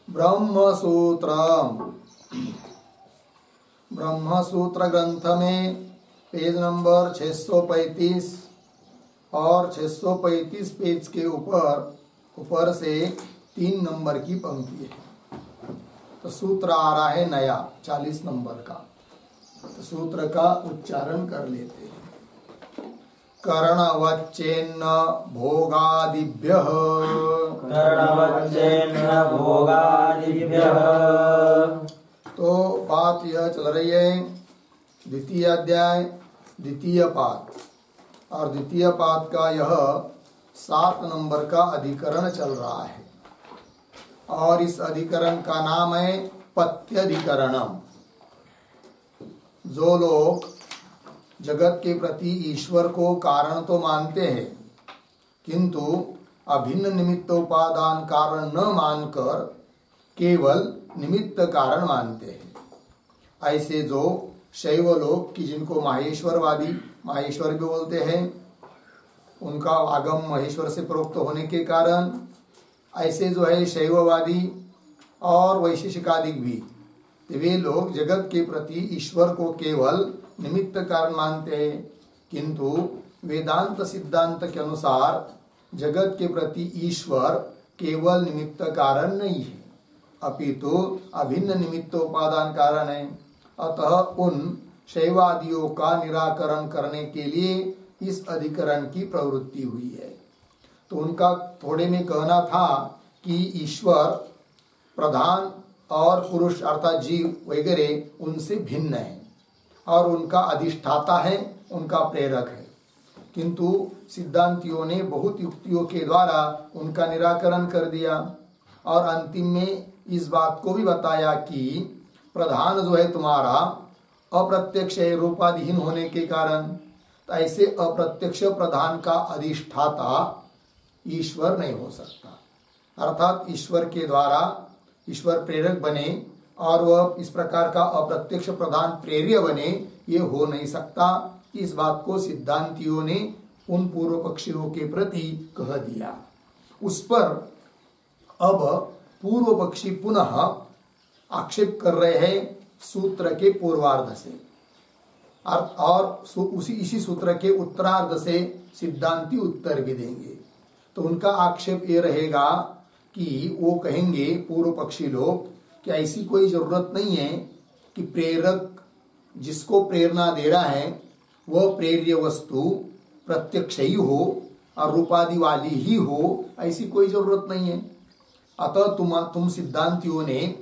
ब्रह्मसूत्र ब्रह्मसूत्र ग्रंथ में page number 635 और 635 पेज के ऊपर से 3 नंबर की पंक्ति है। तो सूत्र आ रहा है नया 40 नंबर का। तो सूत्र का उच्चारण कर लेते हैं। कर्णवच्चेन्न भोगादिभ्यः तो बात यह चल रही है द्वितीय अध्याय द्वितीय पाद, और द्वितीय पाद का यह 7 नंबर का अधिकरण चल रहा है, और इस अधिकरण का नाम है पथ्यधिकरणम। जो लोग जगत के प्रति ईश्वर को कारण तो मानते हैं, किंतु अभिन्न निमित्त उपादान कारण न मानकर केवल निमित्त कारण मानते हैं, ऐसे जो शैव लोग कि जिनको माहेश्वर भी बोलते हैं, उनका आगम महेश्वर से प्रोक्त होने के कारण ऐसे जो है शैववादी और वैशेषिकादिक भी, वे लोग जगत के प्रति ईश्वर को केवल निमित्त कारण मानते हैं, किंतु वेदांत सिद्धांत के अनुसार जगत के प्रति ईश्वर केवल निमित्त कारण नहीं है, अपितु अभिन्न निमित्त उपादान कारण है। अतः उन शैवादियों का निराकरण करने के लिए इस अधिकरण की प्रवृत्ति हुई है। तो उनका थोड़े में कहना था कि ईश्वर प्रधान और पुरुष अर्थात जीव वगैरह उनसे भिन्न है, और उनका अधिष्ठाता है, उनका प्रेरक है, किंतु सिद्धांतियों ने बहुत युक्तियों के द्वारा उनका निराकरण कर दिया, और अंतिम में इस बात को भी बताया कि प्रधान जो है तुम्हारा अप्रत्यक्ष है रूपाधीन होने के कारण, तो ऐसे अप्रत्यक्ष प्रधान का अधिष्ठाता ईश्वर नहीं हो सकता। अर्थात ईश्वर के द्वारा ईश्वर प्रेरक बने और वह इस प्रकार का अप्रत्यक्ष प्रधान प्रेर्य बने, ये हो नहीं सकता। इस बात को सिद्धांतियों ने उन पूर्व पक्षियों के प्रति कह दिया। उस पर अब पूर्व पक्षी पुनः आक्षेप कर रहे हैं सूत्र के पूर्वार्ध से, और इसी सूत्र के उत्तरार्ध से सिद्धांती उत्तर भी देंगे। तो उनका आक्षेप ये रहेगा कि वो कहेंगे पूर्व पक्षी लोग कि ऐसी कोई जरूरत नहीं है कि प्रेरक जिसको प्रेरणा दे रहा है वह प्रेर्य वस्तु प्रत्यक्ष ही हो और रूपादि वाली ही हो, ऐसी कोई जरूरत नहीं है। अतः तुम सिद्धांतियों ने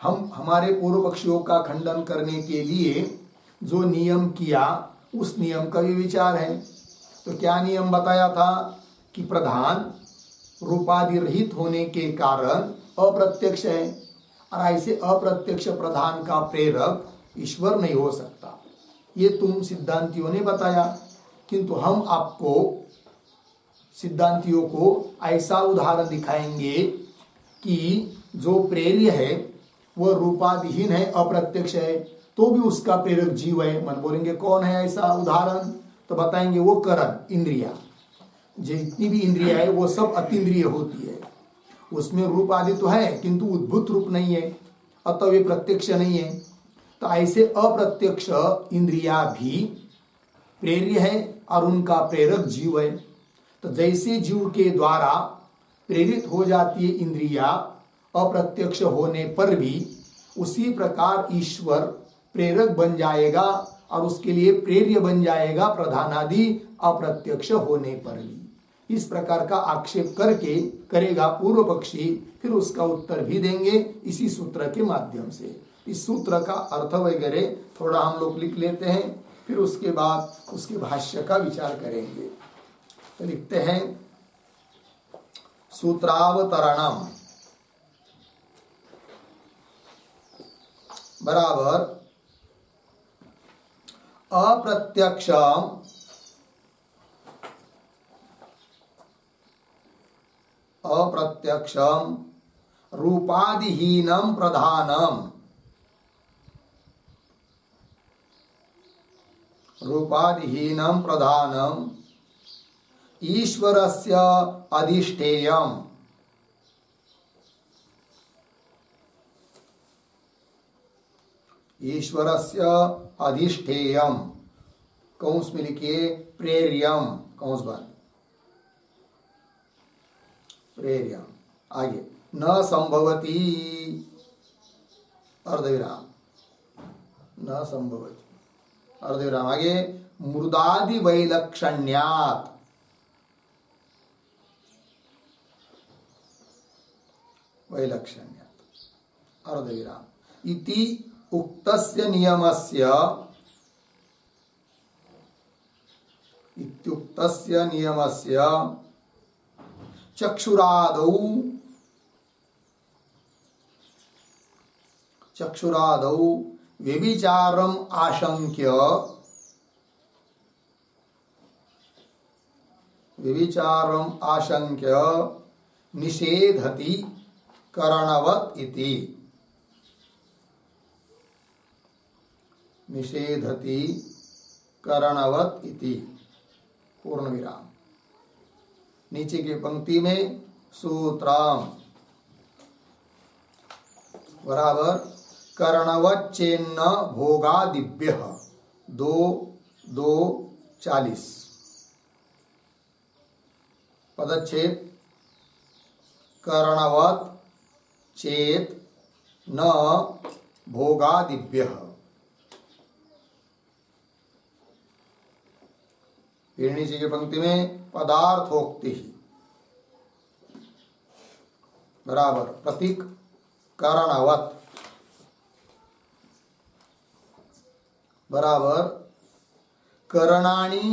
हमारे पूर्व पक्षियों का खंडन करने के लिए जो नियम किया उस नियम का भी विचार है। तो क्या नियम बताया था कि प्रधान रूपादि रहित होने के कारण अप्रत्यक्ष है, और ऐसे अप्रत्यक्ष प्रधान का प्रेरक ईश्वर नहीं हो सकता, ये तुम सिद्धांतियों ने बताया। किंतु हम आपको सिद्धांतियों को ऐसा उदाहरण दिखाएंगे कि जो प्रेर्य है वह रूपादिहीन है, अप्रत्यक्ष है, तो भी उसका प्रेरक जीव है। मन बोलेंगे कौन है ऐसा उदाहरण, तो बताएंगे वो करण इंद्रिया। जितनी भी इंद्रिया है वो सब अतीन्द्रिय होती है, उसमें रूप आदि तो है किंतु उद्भूत रूप नहीं है, अतः वे प्रत्यक्ष नहीं है। तो ऐसे अप्रत्यक्ष इंद्रिया भी प्रेर्य है और उनका प्रेरक जीव है। तो जैसे जीव के द्वारा प्रेरित हो जाती है इंद्रिया अप्रत्यक्ष होने पर भी, उसी प्रकार ईश्वर प्रेरक बन जाएगा और उसके लिए प्रेर्य बन जाएगा प्रधानादि अप्रत्यक्ष होने पर भी। इस प्रकार का आक्षेप करके करेगा पूर्व पक्षी, फिर उसका उत्तर भी देंगे इसी सूत्र के माध्यम से। इस सूत्र का अर्थ वगैरह थोड़ा हम लोग लिख लेते हैं, फिर उसके बाद उसके भाष्य का विचार करेंगे। तो लिखते हैं सूत्रावतरणम बराबर अप्रत्यक्षम रूपादिहीनम प्रधानम, रूपादिहीनम प्रधानम ईश्वरस्य अधिष्ठेयम, ईश्वरस्य अधिष्ठेयम, कौंस में लिखिए प्रेर्यम, कौंस बंद, प्रेर्यम। आगे न संभवती, अर्धविराम, न संभवती, अर्धविराम। आगे मृदादि वैलक्षण्यात्, वैलक्षण्यात्, अर्धविराम। इति उक्तस्य नियमस्य, इत्युक्तस्य नियमस्य चक्षुरादौ, चक्षुरादौ व्यभिचारम आशंक्य, व्यभिचारम आशंक्य निषेधति करणवत् इति, निषेधति करणवत् इति, पूर्ण विराम। नीचे की पंक्ति में सूत्रम बराबर करणवच्चेन्न भोगादिभ्यः, 2:2:40 पदच्छेद करणवत् चेत न भोगादिभ्यः। फिर नीचे की पंक्ति में पदार्थोक्ति बराबर प्रतीक करणवत् बराबर करणानि,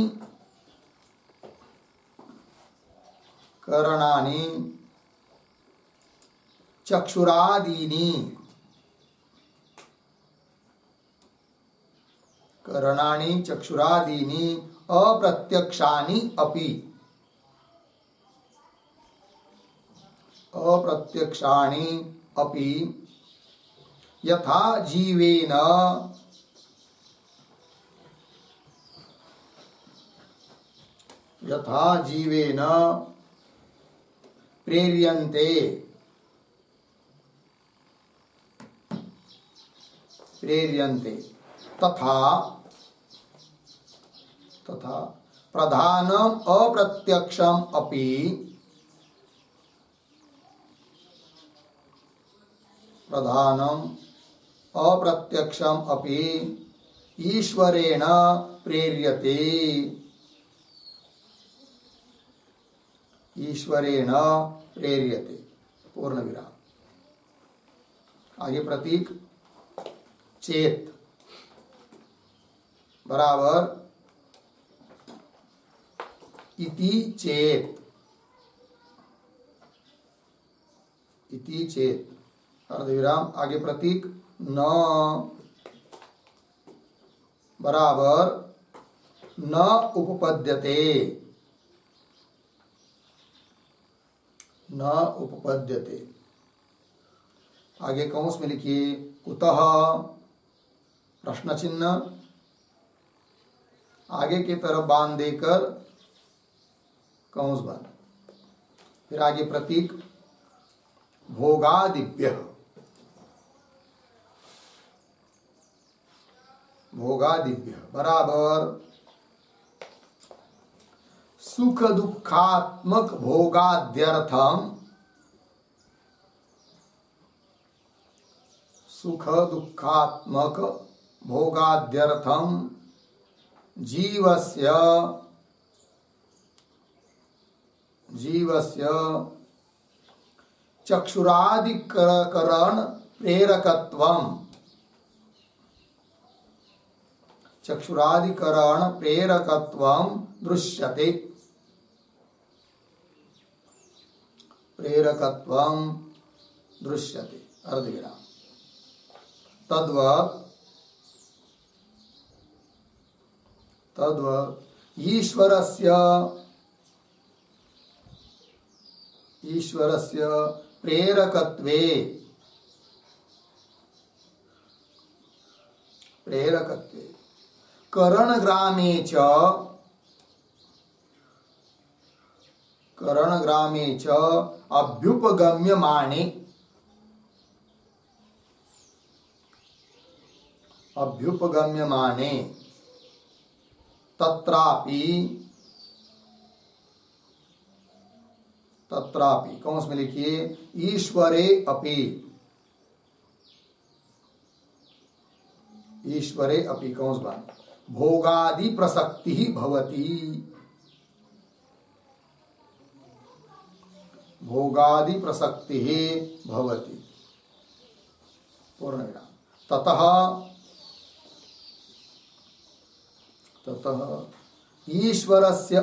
करणानि चक्षुरादीनि, करणानि चक्षुरादीनि अप्रत्यक्षानि अपि, अप्रत्यक्षानि अपि यथा जीवेन, यथा जीवेन प्रेर्यन्ते, प्रेर्यन्ते तथा, तथा प्रधानम अप्रत्यक्षम अपि, प्रधानम अप्रत्यक्षम अपि ईश्वरेण प्रेर्यते, ईश्वरेण प्रेर्यते, पूर्ण विराम। आगे प्रतीक चेत बराबर इति चेत, इति चेत, अर्धविराम। आगे प्रतीक न बराबर न उपपद्यते, न उपपद्यते। आगे कौंस में लिखिए कुतः, प्रश्न चिन्ह, आगे की तरफ बांध देकर कौंस बंद। फिर आगे प्रतीक भोगादिभ्यः, भोगादिभ्यः बराबर सुख दुखात्मक भोगाद्यर्थम, सुख दुखात्मक भोगाद्यर्थम जीवस्य, जीवस्य चक्षुरादिकरण प्रेरकत्वम, चक्षुरादिकरण प्रेरकत्वम दृश्यते, प्रेरकत्वम दृश्यते, अर्धविराम। तद्वत्, तद्वत् ईश्वरस्य, ईश्वरस्य प्रेरकत्वे, प्रेरकत्वे करणग्रामे च, करणग्रामे च अभ्युपगम्यमाने, अभ्युपगम्यमाने तत्रापि कौंस में लिखिए ईश्वरे अपि कौंस बात भोगादि प्रसक्ति भवति पूर्णविराम ततः ईश्वरस्य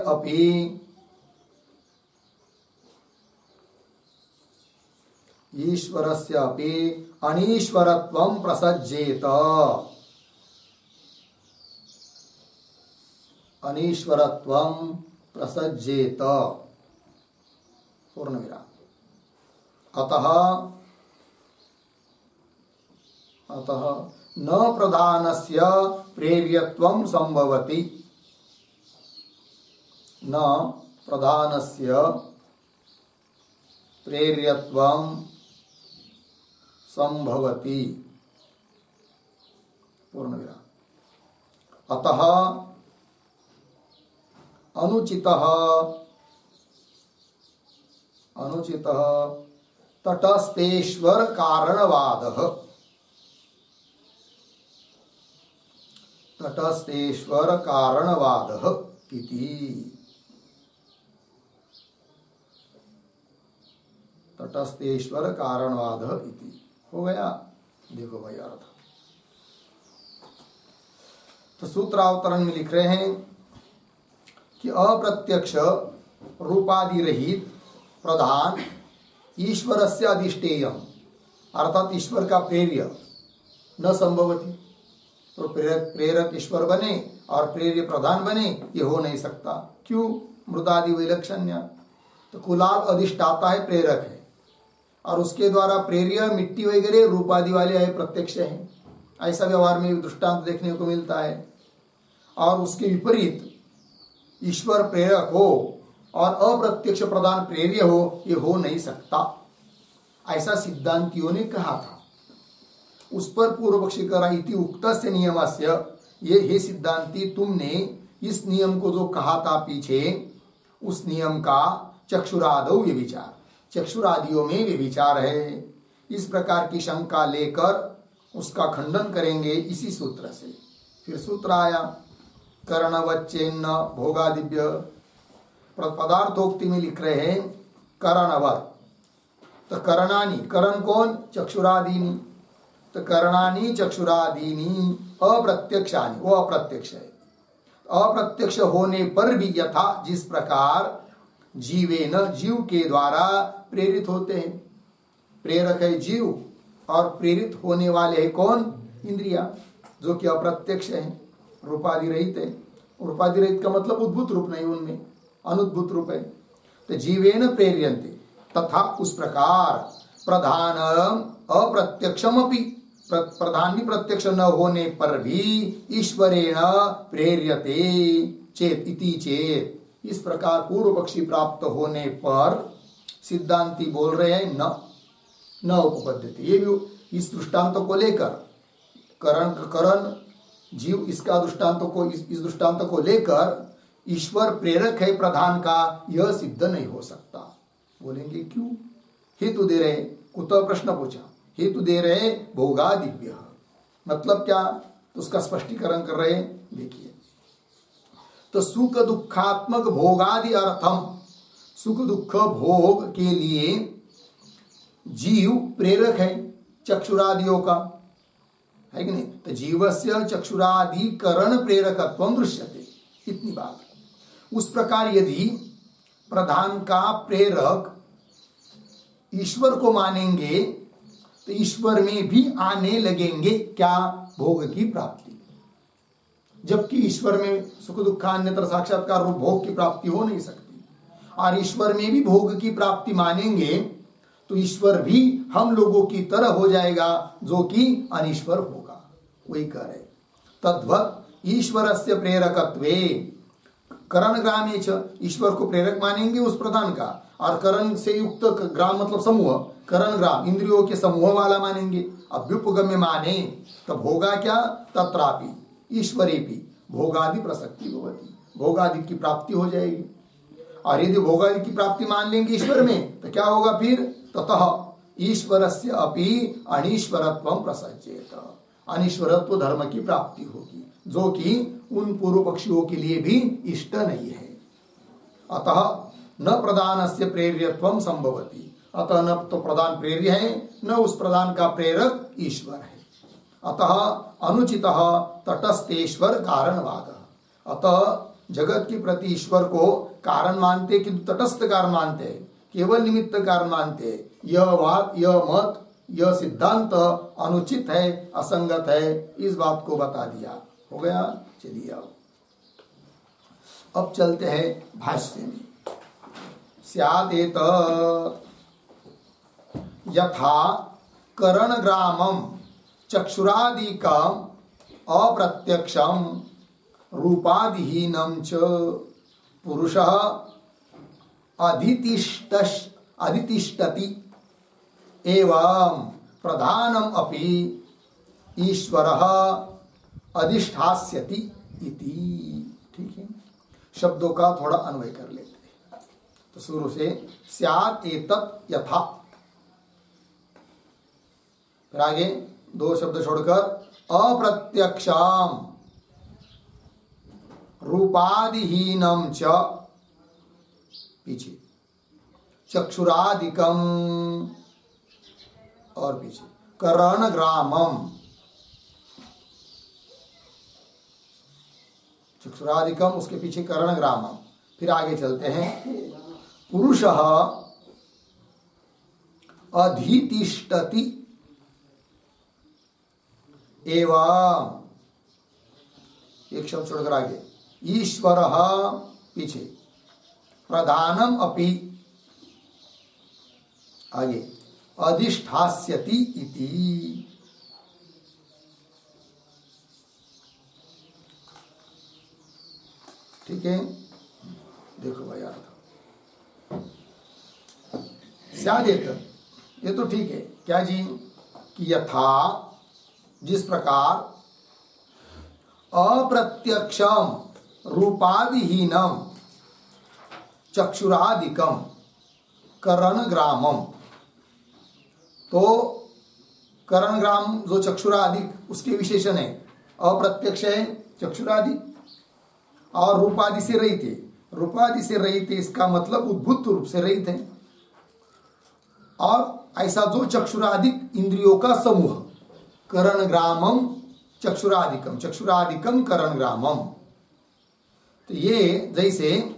अपि अनीश्वरत्वं प्रसज्येत पूर्णविराम अतः न प्रधानस्य प्रेर्यत्वं संभवति पूर्णविराम अतः अनुचितः तटस्थेश्वर कारणवादः इति हो गया। देखो भाई अर्थ तो सूत्रावतरण में लिख रहे हैं कि अप्रत्यक्ष रूपादि रहित प्रधान ईश्वरस्य अधिष्ठेयम् अर्थात ईश्वर का प्रेर्य न संभवति। तो प्रेरक ईश्वर बने और प्रेर्य प्रधान बने ये हो नहीं सकता। क्यों? मृदादि वैलक्षण्य। तो कुलाल अधिष्ठाता है, प्रेरक है, और उसके द्वारा प्रेर्य मिट्टी वगैरह रूपादि वाले है, प्रत्यक्ष है। ऐसा व्यवहार में दृष्टांत देखने को मिलता है। और उसके विपरीत ईश्वर प्रेरक हो और अप्रत्यक्ष प्रधान प्रेर्य हो, ये हो नहीं सकता, ऐसा सिद्धांतियों ने कहा था। उस पर पूर्व पक्षी करा इति उक्तस्य नियमस्य, ये हे सिद्धांती तुमने इस नियम को जो कहा था पीछे, उस नियम का चक्षुरादौ व्यभिचार, चक्षुरादियों में व्यभिचार है। इस प्रकार की शंका लेकर उसका खंडन करेंगे इसी सूत्र से। फिर सूत्र आया करणवच्चेन्न भोगादिभ्य, पदार्थोक्ति में लिख रहे हैं करणवत्। तो करणानि, करण कौन? चक्षुरादीनि। तो करणानि चक्षुरादीनि अप्रत्यक्षानि, वो अप्रत्यक्ष है। अप्रत्यक्ष होने पर भी यथा जिस प्रकार जीवेन, जीव के द्वारा प्रेरित होते हैं। प्रेरक है जीव और प्रेरित होने वाले है कौन? इंद्रिया, जो कि अप्रत्यक्ष है, रूपादि रहित है। रूपादि रहित का मतलब उद्भूत रूप नहीं, उनमें अनुद्भूत रूप है। तो जीवेन प्रेर्यन्ते, तथा उस प्रकार प्रधान अप्रत्यक्षमपि, प्रधान भी प्रत्यक्ष न होने पर भी ईश्वरेण प्रेर्यते चेत इति चेत, इस प्रकार पूर्व पक्षी प्राप्त होने पर सिद्धांती बोल रहे हैं न उपपद्यते। ये भी इस दृष्टांत को लेकर करण जीव, इसका दृष्टांत को, इस दृष्टांत को लेकर ईश्वर प्रेरक है प्रधान का, यह सिद्ध नहीं हो सकता। बोलेंगे क्यों? हेतु दे रहे, कुतः प्रश्न पूछा, हेतु दे रहे भोगादिभ्य, मतलब क्या? तो उसका स्पष्टीकरण कर रहे हैं। देखिए, तो सुख दुखात्मक भोगादि अर्थम, सुख दुख भोग के लिए जीव प्रेरक है चक्षुरादियों का, है कि नहीं? तो जीवस्य चक्षुरादि करण प्रेरकत्वं दृश्यते, इतनी बात। उस प्रकार यदि प्रधान का प्रेरक ईश्वर को मानेंगे तो ईश्वर में भी आने लगेंगे क्या? भोग की प्राप्ति। जबकि ईश्वर में सुख दुखान्यतर साक्षात्कार रूप भोग की प्राप्ति हो नहीं सकती, और ईश्वर में भी भोग की प्राप्ति मानेंगे तो ईश्वर भी हम लोगों की तरह हो जाएगा, जो कि अनीश्वर होगा। वही कह रहे तद्वत ईश्वरस्य प्रेरकत्वे करण ग्रामे च, ईश्वर को प्रेरक मानेंगे उस प्रधान का, और करण से युक्त ग्राम मतलब समूह, करण ग्राम इंद्रियों के समूह वाला मानेंगे। अभ्युपगम्य माने तब होगा क्या, तत्रापि ईश्वरेपि भोगादि प्रसक्ति भवति, भोगादि की प्राप्ति हो जाएगी। और यदि भोगादि की प्राप्ति मान लेंगे ईश्वर में तो क्या होगा फिर, ततः ईश्वरस्य अपि अनीश्वरत्वं प्रसज्येत, अनीश्वरत्व धर्म की प्राप्ति होगी जो कि उन पूर्व पक्षियों के लिए भी इष्ट नहीं है। अतः न प्रदानस्य प्रेर्यत्वं संभवति, अतः न तो प्रदान प्रेर्य है न उस प्रदान का प्रेरक ईश्वर है। अतः अनुचितः तटस्थेश्वर कारणवाद, अतः जगत के प्रति ईश्वर को कारण मानते किंतु तटस्थ कारण मानते हैं, केवल निमित्त कारण मानते हैं। यह बात, यह मत, यह सिद्धांत अनुचित है, असंगत है, इस बात को बता दिया। हो गया, चलिए अब चलते हैं भाष्य में। स्यादेत यथा करणग्रामं चक्षुरादिकम् अप्रत्यक्षं रूपादिहीनं च पुरुषः अधितिष्ठति एवं प्रधानम अपि ईश्वरः अधिष्ठास्यति इति। ठीक है, शब्दों का थोड़ा अन्वय कर लेते हैं। तो शुरू से स्यात् एतत् यथा, फिर आगे दो शब्द छोड़कर अप्रत्यक्षम रूपादिहीनम च, पीछे चक्षुरादिकम और पीछे करणग्रामम, चक्षुरादिकम उसके पीछे करणग्रामम। फिर आगे चलते हैं, पुरुषः अधितिष्ठति एवं, एक शब्द छोड़कर आगे ईश्वरः, पीछे प्रधानम अपि, आगे अधिष्ठास्यति इति। ठीक है, देखो भाई यार, स्यादेत, ये तो ठीक है क्या जी, कि यथा जिस प्रकार अप्रत्यक्षम रूपादिहीनम चक्षुरादिकम करणग्रामम, तो करणग्राम जो चक्षुरादिक उसके विशेषण है, अप्रत्यक्ष है चक्षुरादि और रूपादि से रहित है। रूपादि से रहित है इसका मतलब उद्भूत रूप से रहित है। और ऐसा जो चक्षुरादिक इंद्रियों का समूह, करणग्रामम चक्षुरादिकम, चक्षुरादिकम करणग्रामम, तो ये जैसे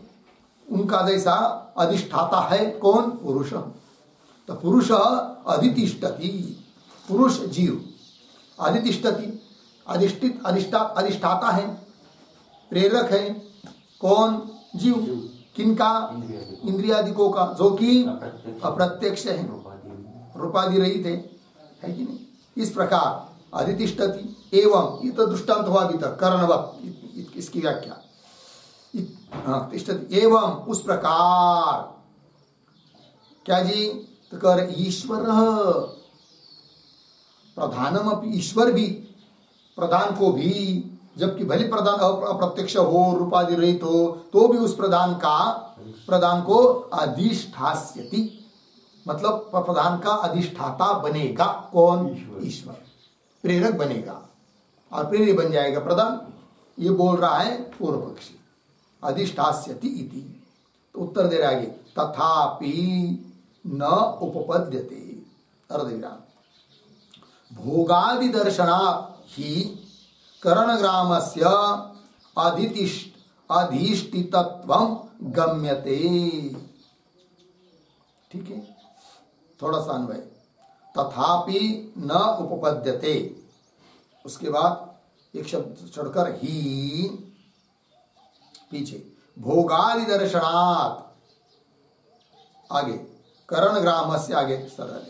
उनका जैसा अधिष्ठाता है कौन, पुरुष। तो पुरुष अधितिष्ठति, पुरुष जीव अधितिष्ठति, अधिष्ठित अधिष्ठाता है, प्रेरक है कौन, जीव। किनका, इंद्रियादिकों का, जो कि अप्रत्यक्ष है, रूपादि रहित है कि नहीं। इस प्रकार अधितिष्ठति एवं, ये तो दृष्टांत हुआ अभी तक करणवत, इसकी व्याख्या तिष्ठति एवं, उस प्रकार क्या जी, तो कर ईश्वर प्रधानम अपि, ईश्वर भी, प्रधान को भी, जबकि भले प्रधान अप्रत्यक्ष हो, रूपादि रहित हो, तो भी उस प्रधान को अधिष्ठास्यति, मतलब प्रधान का अधिष्ठाता बनेगा कौन, ईश्वर, प्रेरक बनेगा और प्रेरक बन जाएगा प्रधान। ये बोल रहा है पूर्व पक्षी, अधिष्ठास्यति इति। तो उत्तर दे रहा है तथापि न उपपद्यते, अर्धविराम, भोगादि दर्शनात् ही करणग्रामस्य अधिष्ठितत्वं गम्यते। ठीक है, थोड़ा सा अन्वय, तथापि न उपपद्यते, उसके बाद एक शब्द छोड़कर ही, पीछे भोगादि दर्शनात्, आगे करणग्राम से, आगे सरल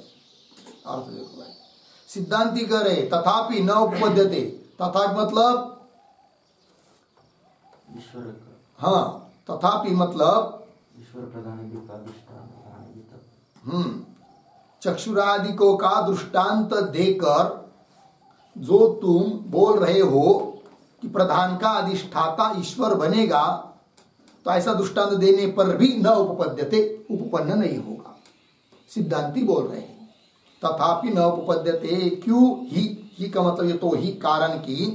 अर्थ देखो भाई, सिद्धांति कह रहे तथापि न उपपद्यते, तथा मतलब ईश्वर, हाँ, तथापि मतलब ईश्वर प्रधान चक्षुरादिकों का दृष्टांत देकर जो तुम बोल रहे हो कि प्रधान का अधिष्ठाता ईश्वर बनेगा, तो ऐसा दृष्टांत देने पर भी न उपपद्यते, उपपन्न नहीं होगा। सिद्धांती बोल रहे हैं तथापि न उपपद्यते। क्यों? ही का मतलब ये तो ही कारण की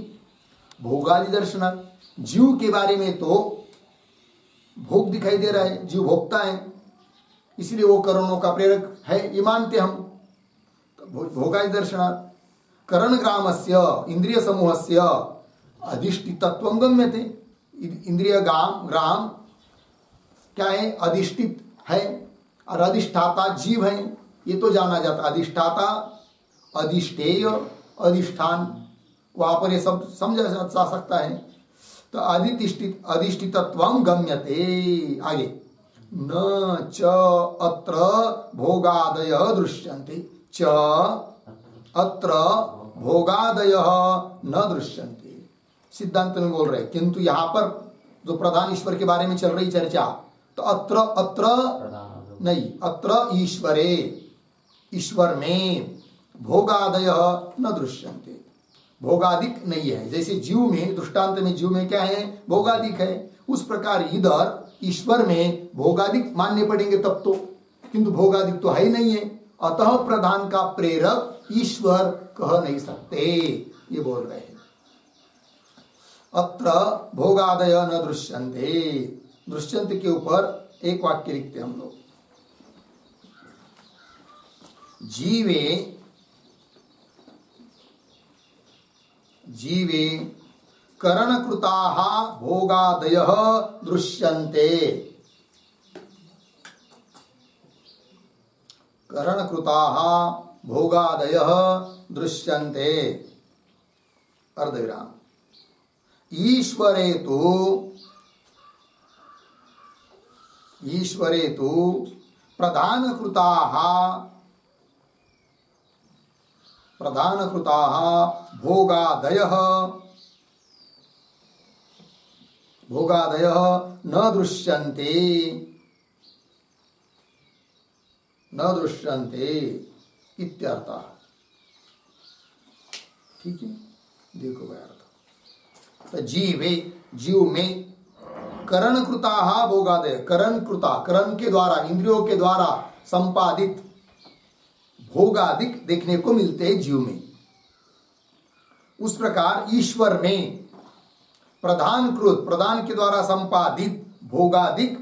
भोगादि दर्शन, जीव के बारे में तो भोग दिखाई दे रहा है, जीव भोगता है, इसलिए वो करणों का प्रेरक है, ये मानते हम। तो भोगादि दर्शनात् करणग्रामस्य इंद्रिय समूहस्य अधिष्ठितत्वं गम्यते। इंद्रिय ग्राम क्या है? अधिष्ठित है, और अधिष्ठाता जीव है, ये तो जाना जाता। अधिष्ठाता, अधिष्ठेय, अधिष्ठान, वहां पर ये सब समझा जा सकता है। तो अधिष्ठितत्वं गम्यते। आगे न च अत्र भोगादयः दृश्यन्ते, च अत्र भोगादयः न दृश्यन्ते। सिद्धांत में बोल रहे, किंतु यहाँ पर जो प्रधान ईश्वर के बारे में चल रही चर्चा, तो अत्र नहीं, अत्र ईश्वरे, ईश्वर में भोगादयः न दृश्यन्ते, भोगादिक नहीं है। जैसे जीव में, दृष्टांत में जीव में क्या है? भोगादिक है। उस प्रकार इधर ईश्वर में भोगादिक मानने पड़ेंगे तब तो, किंतु भोगादिक तो है ही नहीं है, अतः प्रधान का प्रेरक ईश्वर कह नहीं सकते, ये बोल रहे हैं। अत्र भोगादय न दृश्यन्ते, दृश्यन्ते के ऊपर एक वाक्य लिखते हम लोग। जीवे करणकृताः भोगादयः दृश्यन्ते, करणकृताः भोगादयः दृश्यन्ते, अर्धविराम। ईश्वरे तु प्रधानकृताः भोगादयः न दृश्यन्ते इत्यर्थः। ठीक है, देखो भाई अर्थ। तो जीव में करणकृताः भोगादय, करण के द्वारा, इंद्रियों के द्वारा संपादित भोगादिक देखने को मिलते हैं जीव में। उस प्रकार ईश्वर में प्रधान के द्वारा संपादित भोगादिक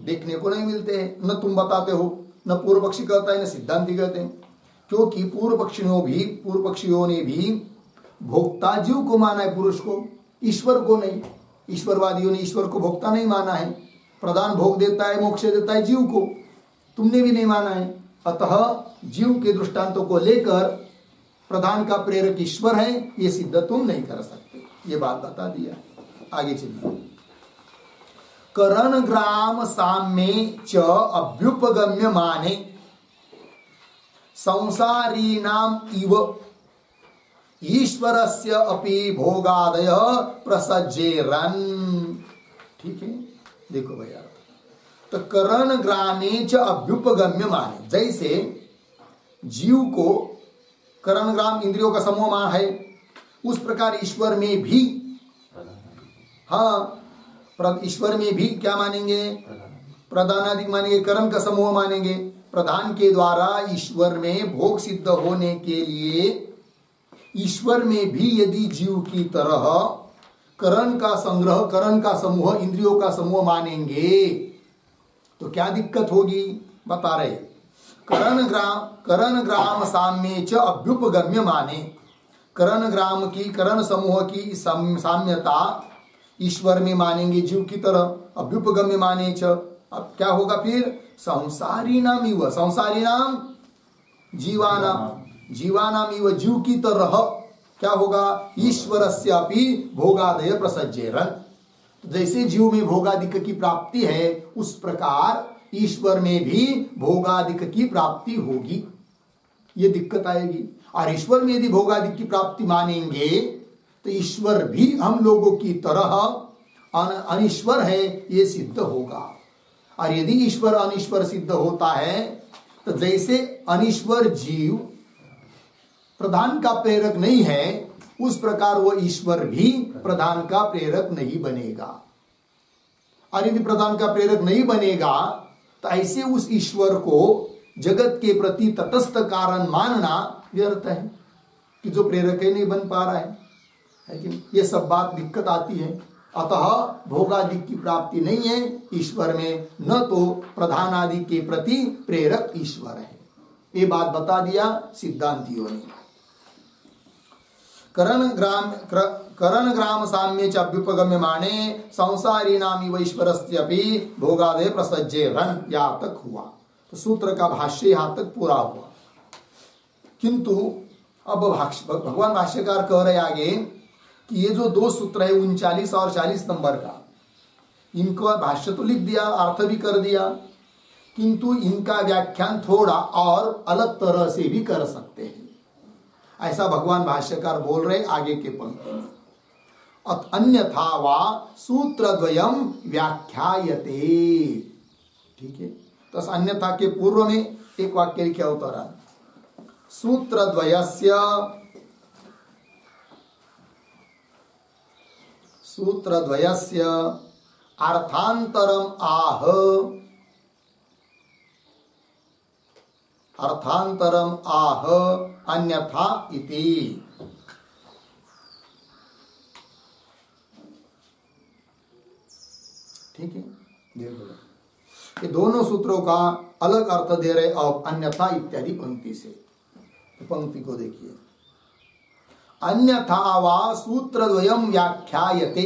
देखने को नहीं मिलते हैं। न तुम बताते हो, न पूर्व पक्षी कहता है, न सिद्धांति कहते हैं, क्योंकि पूर्व पक्षियों ने भी भोक्ता जीव को माना है, पुरुष को, ईश्वर को नहीं। ईश्वरवादियों ने ईश्वर को भोक्ता नहीं माना है। प्रधान भोग देता है, मोक्ष देता है जीव को, तुमने भी नहीं माना है। अतः जीव के दृष्टांतों को लेकर प्रधान का प्रेरक ईश्वर है, ये सिद्ध तुम नहीं कर सकते, ये बात बता दिया। आगे चलिए। करण ग्राम साम्ये च अभ्युपगम्य माने संसारीणाम इव ईश्वरस्य अपि भोगादय प्रसज्जेरन। ठीक है, देखो भैया, तो करण ग्रामे च अभ्युपगम्य माने, जैसे जीव को करण ग्राम इंद्रियों का समूह मान है, उस प्रकार ईश्वर में भी, हाँ, ईश्वर में भी क्या मानेंगे? प्रधानादिक मानेंगे, करण का समूह मानेंगे। प्रधान के द्वारा ईश्वर में भोग सिद्ध होने के लिए ईश्वर में भी यदि जीव की तरह करण का संग्रह, करण का समूह, इंद्रियों का समूह मानेंगे तो क्या दिक्कत होगी? बता रहे, करण ग्राम साम्ये च अभ्युपगम्य माने, करण ग्राम की, करण समूह की साम्यता ईश्वर में मानेंगे जीव की तरह। अभ्युपगम्य माने च, अब क्या होगा फिर? संसारी नाम इव, संसारी नाम जीवानाम इव, जीव की तरह क्या होगा? ईश्वरस्य अपि भोगादय प्रसज्जेरन। जैसे जीव में भोगादिक की प्राप्ति है, उस प्रकार ईश्वर में भी भोगादिक की प्राप्ति होगी। ये दिक्कत आएगी। और ईश्वर में यदि भोगादिक की प्राप्ति मानेंगे तो ईश्वर भी हम लोगों की तरह अनीश्वर है, ये सिद्ध होगा। और यदि ईश्वर अनीश्वर सिद्ध होता है तो जैसे अनीश्वर जीव प्रधान का प्रेरक नहीं है, उस प्रकार वो ईश्वर भी प्रधान का प्रेरक नहीं बनेगा। और यदि प्रधान का प्रेरक नहीं बनेगा तो ऐसे उस ईश्वर को जगत के प्रति तटस्थ कारण मानना व्यर्थ है कि जो प्रेरक ही नहीं बन पा रहा है कि ये सब बात दिक्कत आती है। अतः भोगादि की प्राप्ति नहीं है ईश्वर में, न तो प्रधान आदि के प्रति प्रेरक ईश्वर है। ये बात बता दिया सिद्धांतियों ने। करण ग्राम साम्य च अभ्युपगम्य माने संसारी नामी व ईश्वरस्यपि भोगादे प्रसज्जे रन, यहाँ तक हुआ। तो सूत्र का भाष्य यहाँ तक पूरा हुआ। किंतु अब भगवान भाष्यकार कह रहे आगे कि ये जो दो सूत्र है 39 और 40 नंबर का, इनको भाष्य तो लिख दिया, अर्थ भी कर दिया, किंतु इनका व्याख्यान थोड़ा और अलग तरह से भी कर सकते हैं, ऐसा भगवान भाष्यकार बोल रहे आगे के पंक्ति में। अन्यथा वा सूत्रद्वयम् व्याख्यायते। ठीक है, तो अन्यथा के पूर्व में एक वाक्य लिखा होता रहा, सूत्रद्वयस्य अर्थांतरम आह अन्यथा इति। ठीक है, देखो ये दोनों सूत्रों का अलग अर्थ दे रहे और अन्यथा इत्यादि पंक्ति से। पंक्ति को देखिए, अन्यथा वा सूत्रद्वयम् व्याख्यायते।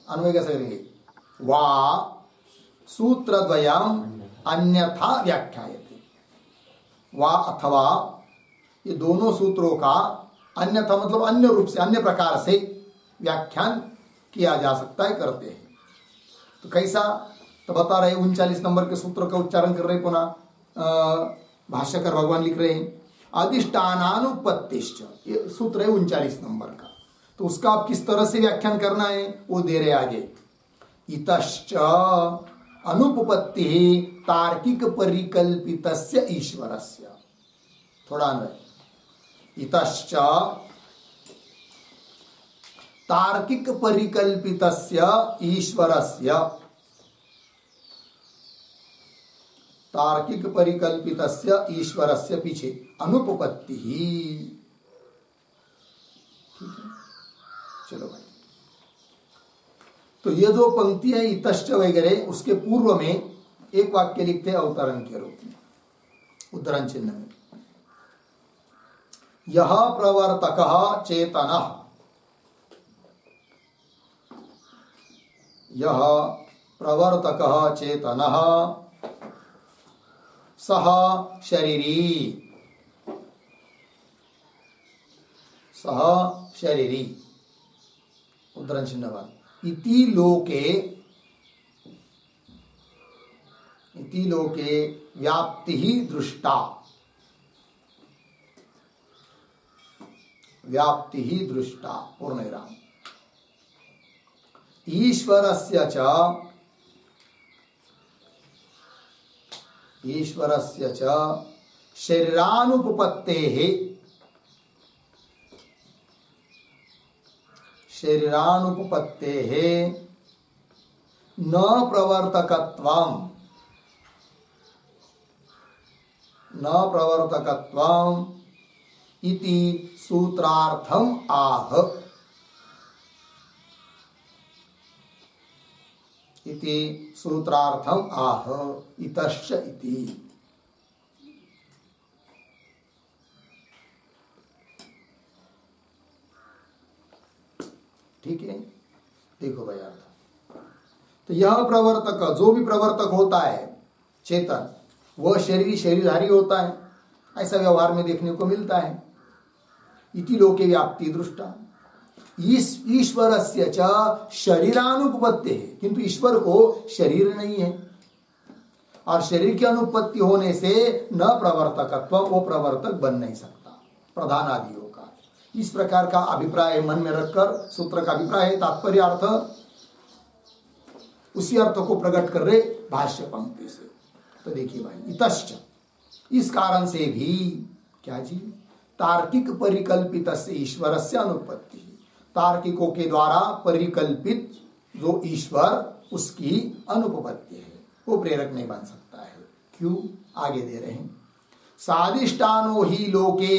अन्वय कैसे करेंगे? वा सूत्रद्वयम् अन्यथा व्याख्यायते। वा अथवा, ये दोनों सूत्रों का अन्यथा मतलब अन्य रूप से, अन्य प्रकार से व्याख्यान किया जा सकता है, करते हैं। तो कैसा? तो बता रहे 39 नंबर के सूत्र का उच्चारण कर रहे, पुनः भाष्यकर भगवान लिख रहे हैं अधिष्ठानानुपत्तिश्च, ये सूत्र है 39 नंबर का। तो उसका आप किस तरह से व्याख्यान करना है वो दे रहे आगे। इतश्च अनुपपत्ति तार्किक परिकल्पितस्य ईश्वरस्य। थोड़ा अन्वय, इतश्च तार्किक परिकल्पितस्य ईश्वरस्य, तार्किक परिकल्पितस्य ईश्वरस्य पीछे अनुपपत्ति ही। चलो भाई, तो ये जो पंक्ति है इतश्च वगैरह, उसके पूर्व में एक वाक्य लिखते हैं अवतरण के रूप में, उद्धरण चिन्ह में, यह प्रवर्तकः चेतनः, यह प्रवर्तकः चेतनः सह शरीरी, सह शरीरी, उद्धरण चिन्ह इति लोके, इति लोके व्याप्ति ही दृष्टा, व्याप्ति ही दृष्टा पूर्णविराम। ईश्वरस्य च, ईश्वरस्य च शरीरानुपपत्तेः, शरीरानुपपत्तेः न प्रवर्तकत्वम्, न प्रवर्तकत्वम् इति सूत्रार्थम आह, इति सूत्रार्थम आह इतश्च इति। ठीक है, देखो भाई अर्थ। तो यह प्रवर्तक, जो भी प्रवर्तक होता है चेतन, वह शरीरधारी होता है, ऐसा व्यवहार में देखने को मिलता है। इति लोके व्याप्ति दृष्टा, ईश्वरस्य च शरीरानुपपत्ति है, किंतु ईश्वर को शरीर नहीं है, और शरीर की अनुपत्ति होने से न प्रवर्तकत्व, वो प्रवर्तक बन नहीं सकता प्रधान आदियों का। इस प्रकार का अभिप्राय मन में रखकर सूत्र का अभिप्राय है, तात्पर्य अर्थ उसी अर्थ को प्रकट कर रहे भाष्य पंक्ति से। तो देखिए भाई, इतश्च इस कारण से भी क्या जी, तार्किक परिकल्पित से ईश्वर से अनुपत्ति, तार्किकों के द्वारा परिकल्पित जो ईश्वर उसकी अनुपपत्ति है, वो प्रेरक नहीं बन सकता है। क्यों? आगे दे रहे हैं, साधिष्ठानो ही लोके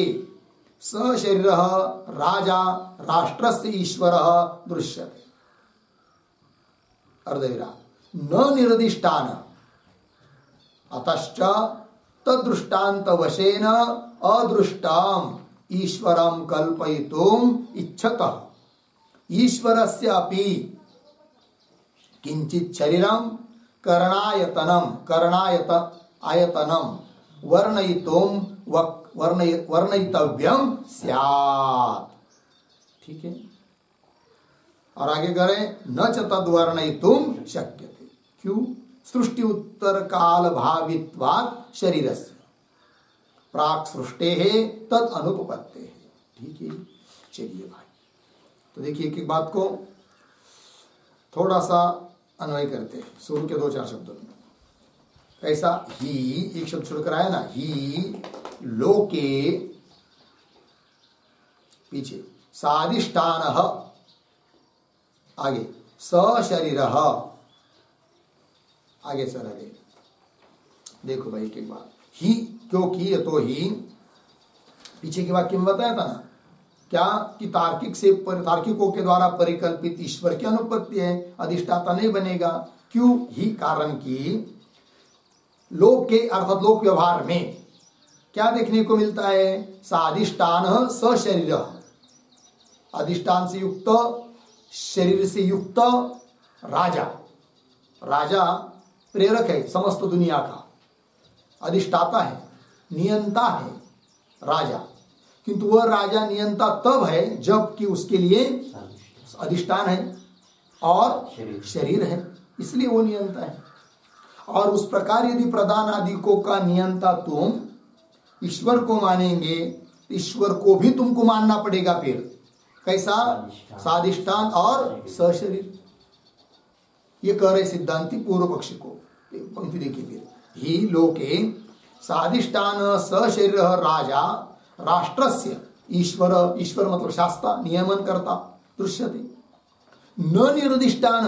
सशरीर राजा राष्ट्रस्य ईश्वर दृश्यते। अर्धविराम, न निर्दिष्टान अतश्च तदृष्टान्त वशेन अदृष्टाम ईश्वरं कल्पयितुम इच्छतः ईश्वरस्य अपि किंचित शरीरं आयतनम वर्णयितव्यम स्यात्। ठीक है, और आगे करें, न च तद्वर्णयितुम शक्यते। क्यों? सृष्टि उत्तर काल भावित्वात् शरीरस्य प्राक् सृष्टेः तद अनुपपत्तेः। ठीक है, चलिए भाई, तो देखिए एक एक बात को थोड़ा सा अन्वय करते हैं शुरू के 2-4 शब्दों में। कैसा? ही, एक शब्द शुरू कराया ना, ही लोके, पीछे साधिष्ठान, आगे सशरीर, आगे सर आगे देखो भाई, एक बात, ही क्योंकि ये तो ही पीछे के वाक्य में बताया था ना, क्या कि तार्किकों के द्वारा परिकल्पित ईश्वर की अनुपत्ति है, अधिष्ठाता नहीं बनेगा। क्यों? ही कारण की लोक के अर्थात लोक व्यवहार में क्या देखने को मिलता है? साधिष्ठान सशरीर, अधिष्ठान से युक्त, शरीर से युक्त राजा। राजा प्रेरक है समस्त दुनिया का, अधिष्ठाता है, नियंता है राजा, किंतु वह राजा नियंता तब है जबकि उसके लिए अधिष्ठान है और शरीर है, इसलिए वो नियंता है। और उस प्रकार यदि प्रधान आदिकों का नियंता तुम ईश्वर को मानेंगे, ईश्वर को भी तुमको मानना पड़ेगा। फिर कैसा? साधिष्ठान और सशरीर। ये कह रहे सिद्धांति पूर्व पक्षी को। पंक्ति देखिए फिर, ही लोके साधिष्ठान सशरीर राजा राष्ट्रस्य ईश्वर, ईश्वर मतलब शास्ता, नियमन करता, दृश्यते। न निर्दिष्टान,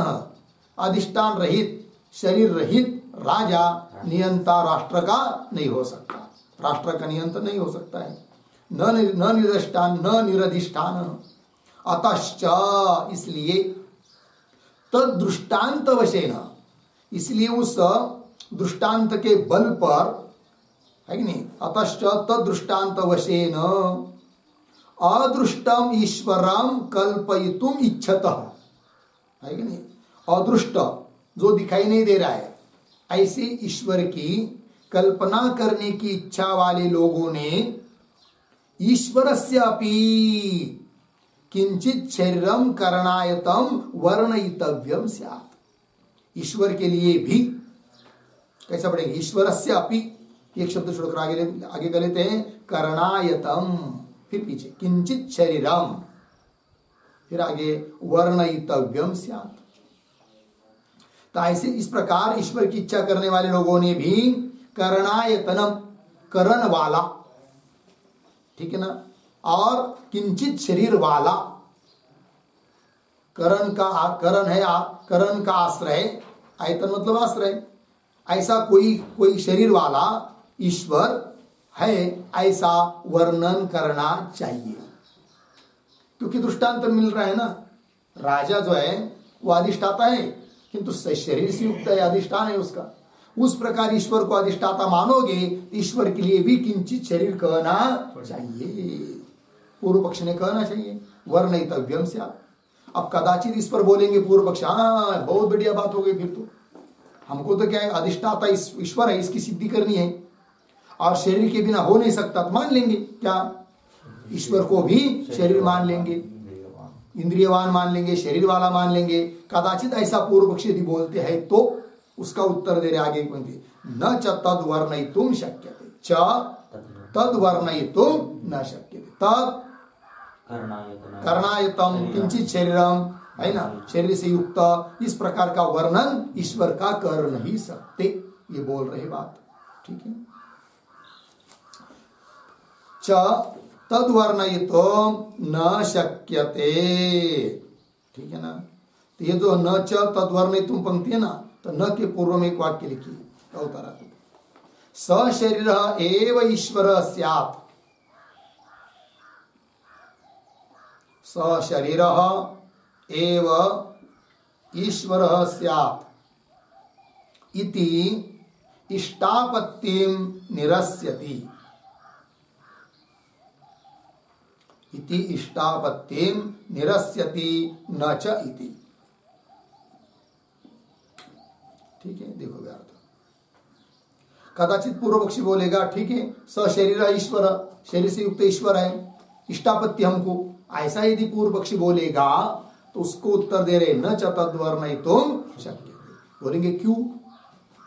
अधिष्ठान रहित, शरीर रहित राजा नियंता राष्ट्र का नहीं हो सकता, राष्ट्र का नियंत्रण नहीं हो सकता है। न निर्दिष्टान, न निरधिष्ठान, अतश्च, इसलिए, तद दृष्टांत वशेन, इसलिए उस दृष्टांत के बल पर, है कि नहीं, अतश्च तद दृष्टांत वशेन अदृष्टम ईश्वरम कल्पयितुम इच्छतः, है कि नहीं, अदृष्ट जो दिखाई नहीं दे रहा है, ऐसे ईश्वर की कल्पना करने की इच्छा वाले लोगों ने ईश्वरस्य अपि किंचित शरीरम करणायतम वर्णयितव्यम स्यात्। ईश्वर के लिए भी कैसा पड़ेगा? ईश्वरस्य अपि, एक शब्द छोड़कर आगे कर लेते हैं, करणायतम, फिर पीछे किंचित शरीरम, फिर आगे वर्णयितव्यम स्यात्। तो ऐसे इस प्रकार ईश्वर की इच्छा करने वाले लोगों ने भी करणायतनम, करण वाला, ठीक है ना, और किंचित शरीर वाला, करण का आश्रय, आयतन मतलब आश्रय, ऐसा कोई शरीर वाला ईश्वर है, ऐसा वर्णन करना चाहिए। क्योंकि दृष्टांत मिल रहा है ना, राजा जो है वो अधिष्ठाता है, किंतु शरीर से युक्त है, अधिष्ठान है उसका। उस प्रकार ईश्वर को अधिष्ठाता मानोगे, ईश्वर के लिए भी किंचित शरीर कहना चाहिए, पूर्व पक्ष ने कहना चाहिए, वर्णयितव्यम स्यात्। अब कदाचित इस पर बोलेंगे पूर्व पक्ष, हाँ बहुत बढ़िया बात हो गई, फिर तो हमको तो क्या है, अधिष्ठाता ईश्वर है, इसकी सिद्धि करनी है और शरीर के बिना हो नहीं सकता, तो मान लेंगे क्या, ईश्वर को भी शरीर मान लेंगे, इंद्रियवान मान लेंगे, शरीर वाला मान लेंगे। कदाचित ऐसा पूर्व पक्षी यदि बोलते हैं तो उसका उत्तर दे रहे आगे न च तद वर्णयितुम शक्यते, च तद वर्णयितुम न शक्यते, तद करणायतम किंचित शरीरम, है ना, शरीर से युक्त, इस प्रकार का वर्णन ईश्वर का कर नहीं सकते, ये बोल रहे बात। ठीक है, च तद्वर्णयितो न शक्यते। ठीक है ना। तो ये जो न च तद्वर्णयितुम पंक्ति है ना, तो न के पूर्व में एक वाक्य लिखिए, अवतारा स शरीर एव ईश्वर स्यात्। स शरीर एव ईश्वर स्यात् इति इष्टापत्तिं निरस्यति। इति इष्टापत्तिं निरस्यति न च इति। ठीक है, देखो अर्थ। कदाचित पूर्व पक्षी बोलेगा ठीक है, स शरीर ईश्वर, शरीर से युक्त ईश्वर है, इष्टापत्ति हमको, ऐसा यदि पूर्व पक्षी बोलेगा तो उसको उत्तर दे रहे न च तद्वर्णयितुम शक्यते। बोलेंगे क्यों?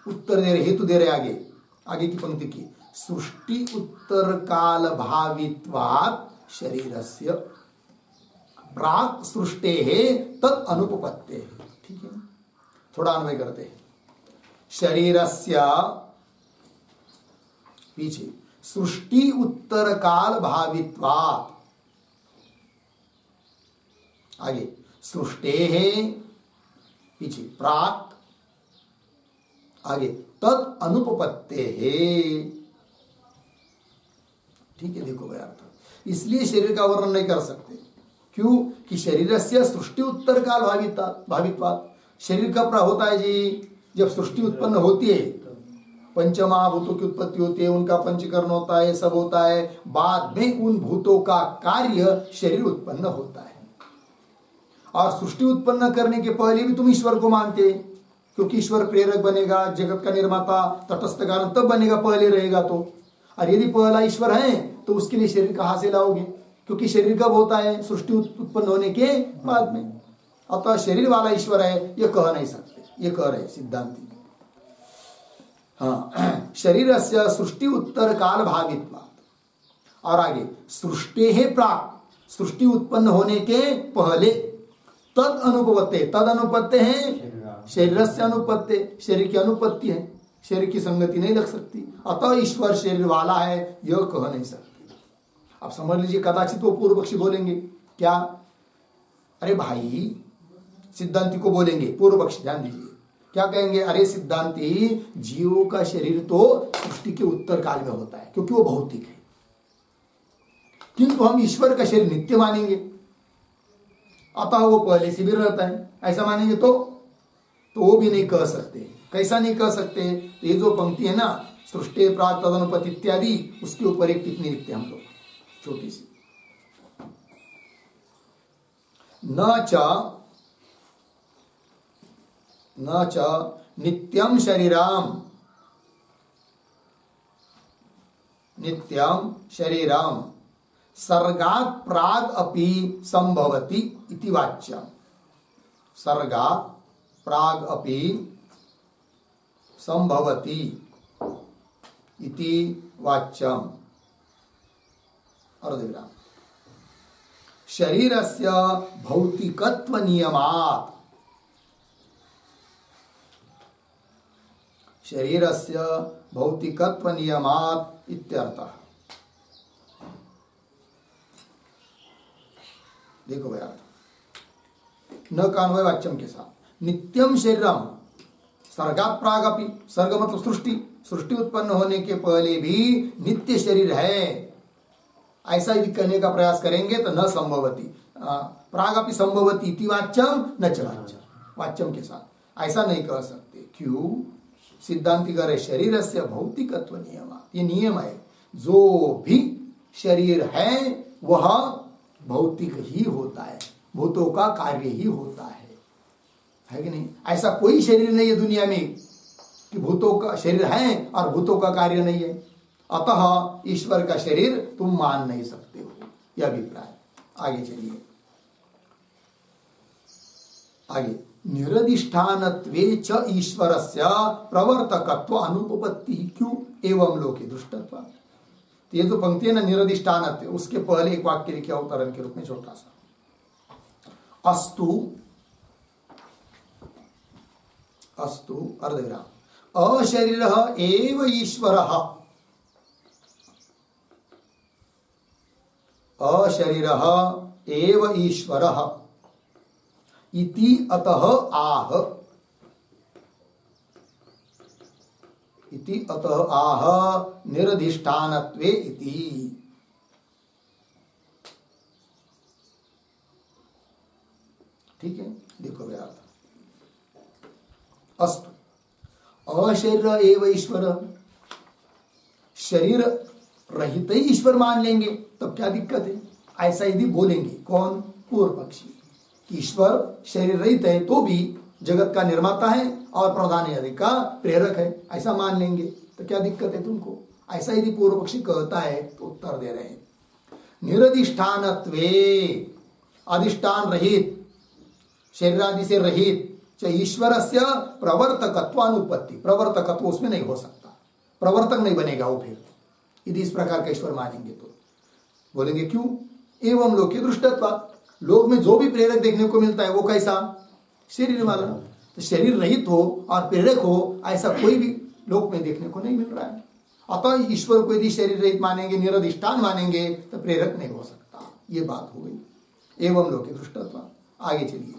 उत्तर दे रहे, हेतु दे रहे आगे, आगे की पंक्ति की, सृष्टि उत्तर काल भावित्वात् शरीरस्य प्राक् सृष्टेः तत् अनुपपत्तेः। ठीक है, थोड़ा अन्वय करते हैं। शरीरस्य पीछे सृष्टि उत्तर काल भावित्वात्, आगे सृष्टेः पीछे प्राक्, आगे तत् अनुपपत्तेः। ठीक है, देखो भाई अर्थ। इसलिए शरीर का वर्णन नहीं कर सकते, क्यों कि शरीर से सृष्टि उत्तर काल भावित्वात्। शरीर कब होता है जी? जब सृष्टि उत्पन्न होती है, पंचमहाभूतों की उत्पत्ति होती है, उनका पंचीकरण होता है, सब होता है, बाद में उन भूतों का कार्य शरीर उत्पन्न होता है। और सृष्टि उत्पन्न करने के पहले भी तुम ईश्वर को मानते, क्योंकि ईश्वर प्रेरक बनेगा, जगत का निर्माता, तटस्थ कारण तब बनेगा, पहले रहेगा तो। और यदि पहला ईश्वर है तो उसके लिए शरीर कहां से लाओगे? क्योंकि शरीर कब होता है? सृष्टि उत्पन्न होने के बाद में। अतः शरीर वाला ईश्वर है ये कह नहीं सकते, ये कह रहे सिद्धांति। हाँ, शरीर से सृष्टि उत्तर काल भावित्वात्। और आगे सृष्टि है प्राक, सृष्टि उत्पन्न होने के पहले, तद अनुपत्ते, तद अनुपत्ते है शरीर से अनुपत्ते, शरीर की अनुपत्ति है, शरीर की संगति नहीं लग सकती। अतः ईश्वर शरीर वाला है यह कह नहीं सकते। अब समझ लीजिए, कदाचित वो पूर्व पक्षी बोलेंगे क्या? अरे भाई, सिद्धांति को बोलेंगे पूर्व पक्षी, ध्यान दीजिए क्या कहेंगे? अरे सिद्धांति, जीवों का शरीर तो सृष्टि के उत्तर काल में होता है क्योंकि वो भौतिक है, किंतु हम ईश्वर का शरीर नित्य मानेंगे, अतः वो पहले से भी रहता है, ऐसा मानेंगे तो वो भी नहीं कह सकते। कैसा नहीं कह सकते? ये जो पंक्ति है ना, सृष्टि प्राक तदनुपत्ति इत्यादि, उसके ऊपर एक टिप्पणी लिखते हैं हम लोग, छोटी सी। न च नित्यम शरीराम सर्गात् प्राग अपि संभवति इति वाच्यम। सर्गात् प्राग अपि संभवति इति वाच्यम। अर्धविराम। शरीरस्य भौतिकत्व नियमात्, शरीरस्य भौतिकत्व नियमात् इत्यर्थः। देखो भाई अर्थ, न कान्वय वाच्यम के साथ। नित्यम शरीरम सर्गात् प्रागपि, सर्ग मतलब सृष्टि, सृष्टि उत्पन्न होने के पहले भी नित्य शरीर है, ऐसा यदि कहने का प्रयास करेंगे तो न संभवती, प्रागपि संभवती इति वाच्यम न च वाच्यम, वाच्यम के साथ ऐसा नहीं कह सकते। क्यों? सिद्धांति कह रहे शरीर से भौतिकत्व नियम, ये नियम है, जो भी शरीर है वह भौतिक ही होता है, भूतों का कार्य ही होता है कि नहीं? ऐसा कोई शरीर नहीं है दुनिया में कि भूतों का शरीर है और भूतों का कार्य नहीं है। अतः ईश्वर का शरीर तुम मान नहीं सकते हो, यह अभिप्राय। आगे चलिए, आगे निरधिष्ठानत्वे च ईश्वरस्य प्रवर्तकत्व अनुपपत्ति क्यों एवं लोके दुष्टत्व। तो ये जो पंक्ति है ना निरधिष्ठानत्व, उसके पहले एक वाक्य लिखे अवतरण के रूप में छोटा सा, अस्तु अस्तु अर्धविराम अशरीरः एव ईश्वरः। अशरीरः एव ईश्वरः इति अतः आह, इति अतः आह निरधिष्ठानत्वे इति। ठीक है, देखो व्यार्थ। अस्तु अशरीर एव ईश्वर, शरीर रहित ही ईश्वर मान लेंगे तब क्या दिक्कत है? ऐसा यदि बोलेंगे कौन? पूर्व पक्षी। ईश्वर शरीर रहित है तो भी जगत का निर्माता है और प्रधान आदि का प्रेरक है, ऐसा मान लेंगे तो क्या दिक्कत है तुमको? ऐसा यदि पूर्व पक्षी कहता है तो उत्तर दे रहे हैं निरधिष्ठानत्वे, अधिष्ठान रहित, शरीरादि से रहित ईश्वरस्य प्रवर्तकत्वानुपत्ति, प्रवर्तकत्व उसमें नहीं हो सकता, प्रवर्तक नहीं बनेगा वो फिर यदि इस प्रकार का ईश्वर मानेंगे तो। बोलेंगे क्यों? एवं लोके दृष्टत्वात्, लोक में जो भी प्रेरक देखने को मिलता है वो कैसा? शरीर वाला। तो शरीर रहित हो और प्रेरक हो ऐसा कोई भी लोक में देखने को नहीं मिल रहा है। अतः ईश्वर को यदि शरीर रहित मानेंगे, निरधिष्ठान मानेंगे तो प्रेरक नहीं हो सकता। ये बात हो गई एवं लोके दृष्टत्वात्। आगे चलिए,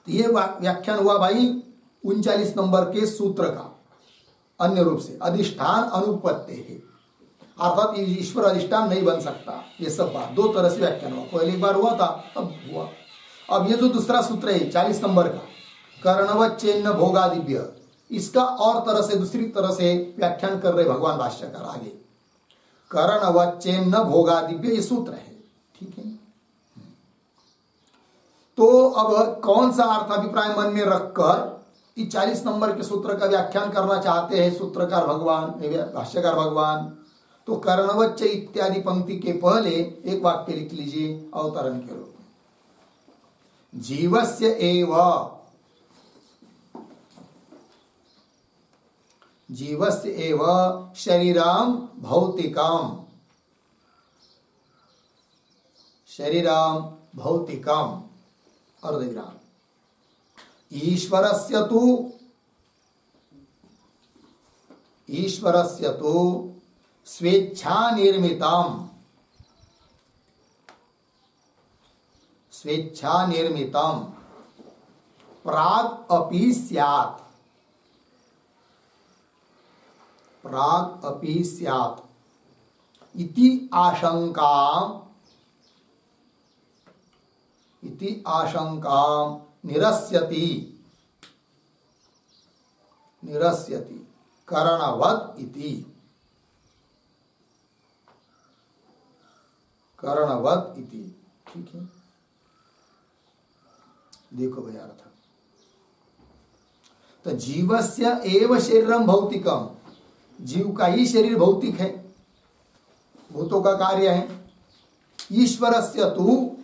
तो ये व्याख्यान हुआ भाई 39 नंबर के सूत्र का अन्य रूप से, अधिष्ठान अनुपत्ति है, अर्थात ईश्वर अधिष्ठान नहीं बन सकता। ये सब बात दो तरह से व्याख्यान हुआ, पहले एक बार हुआ था अब हुआ। अब ये जो दूसरा सूत्र है 40 नंबर का, कर्णवच्चेन्न भोगादिभ्य, इसका और तरह से दूसरी तरह से व्याख्यान कर रहे भगवान भाष्यकार आगे। कर्णवच्चेन्न भोगादिभ्य ये सूत्र है, ठीक है। तो अब कौन सा अर्थाभिप्राय मन में रखकर 40 नंबर के सूत्र का व्याख्यान करना चाहते हैं सूत्रकार भगवान, भाष्यकार भगवान? तो कर्णवच्च इत्यादि पंक्ति के पहले एक वाक्य लिख लीजिए अवतरण के रूप में, जीवस्य एव, जीवस्य एव शरीराम भौतिकाम, शरीराम भौतिकाम अर्धविराम, ईश्वरस्य तु, ईश्वरस्य तु स्वेच्छा निर्मितम, स्वेच्छा निर्मितम प्राग अपि स्यात्, प्राग अपि स्यात् इति आशंका, इति आशंका निरस्यति, निरस्यति करणवत् इति, करणवत् इति। ठीक है, देखो भाई अर्थ। तो जीवस्य एव शरीरम भौतिकम, जीव का ही शरीर भौतिक है, भूतों का कार्य है। ईश्वरस्य तु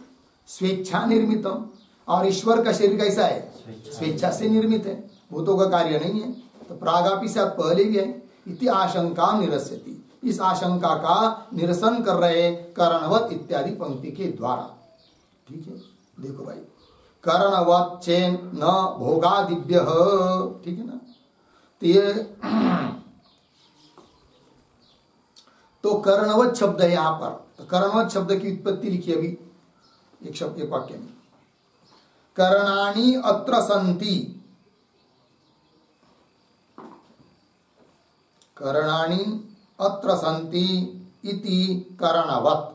स्वेच्छा निर्मितम, और ईश्वर का शरीर कैसा है? स्वेच्छा से निर्मित है, भूतों का कार्य नहीं है। तो प्रागापि से पहले भी है, इति आशंका निरस्यति, इस आशंका का निरसन कर रहे करणवत इत्यादि पंक्ति के द्वारा। ठीक है, देखो भाई, करणवत चेन न भोगादिभ्य, ठीक है ना। तो ये तो कर्णवत शब्द है यहां पर। तो कर्णवत शब्द की उत्पत्ति लिखी अभी एक शब्द, एक वाक्य में, कर्णानि अत्र सन्ति, कर्णानि अत्र सन्ति इति कर्णवत्,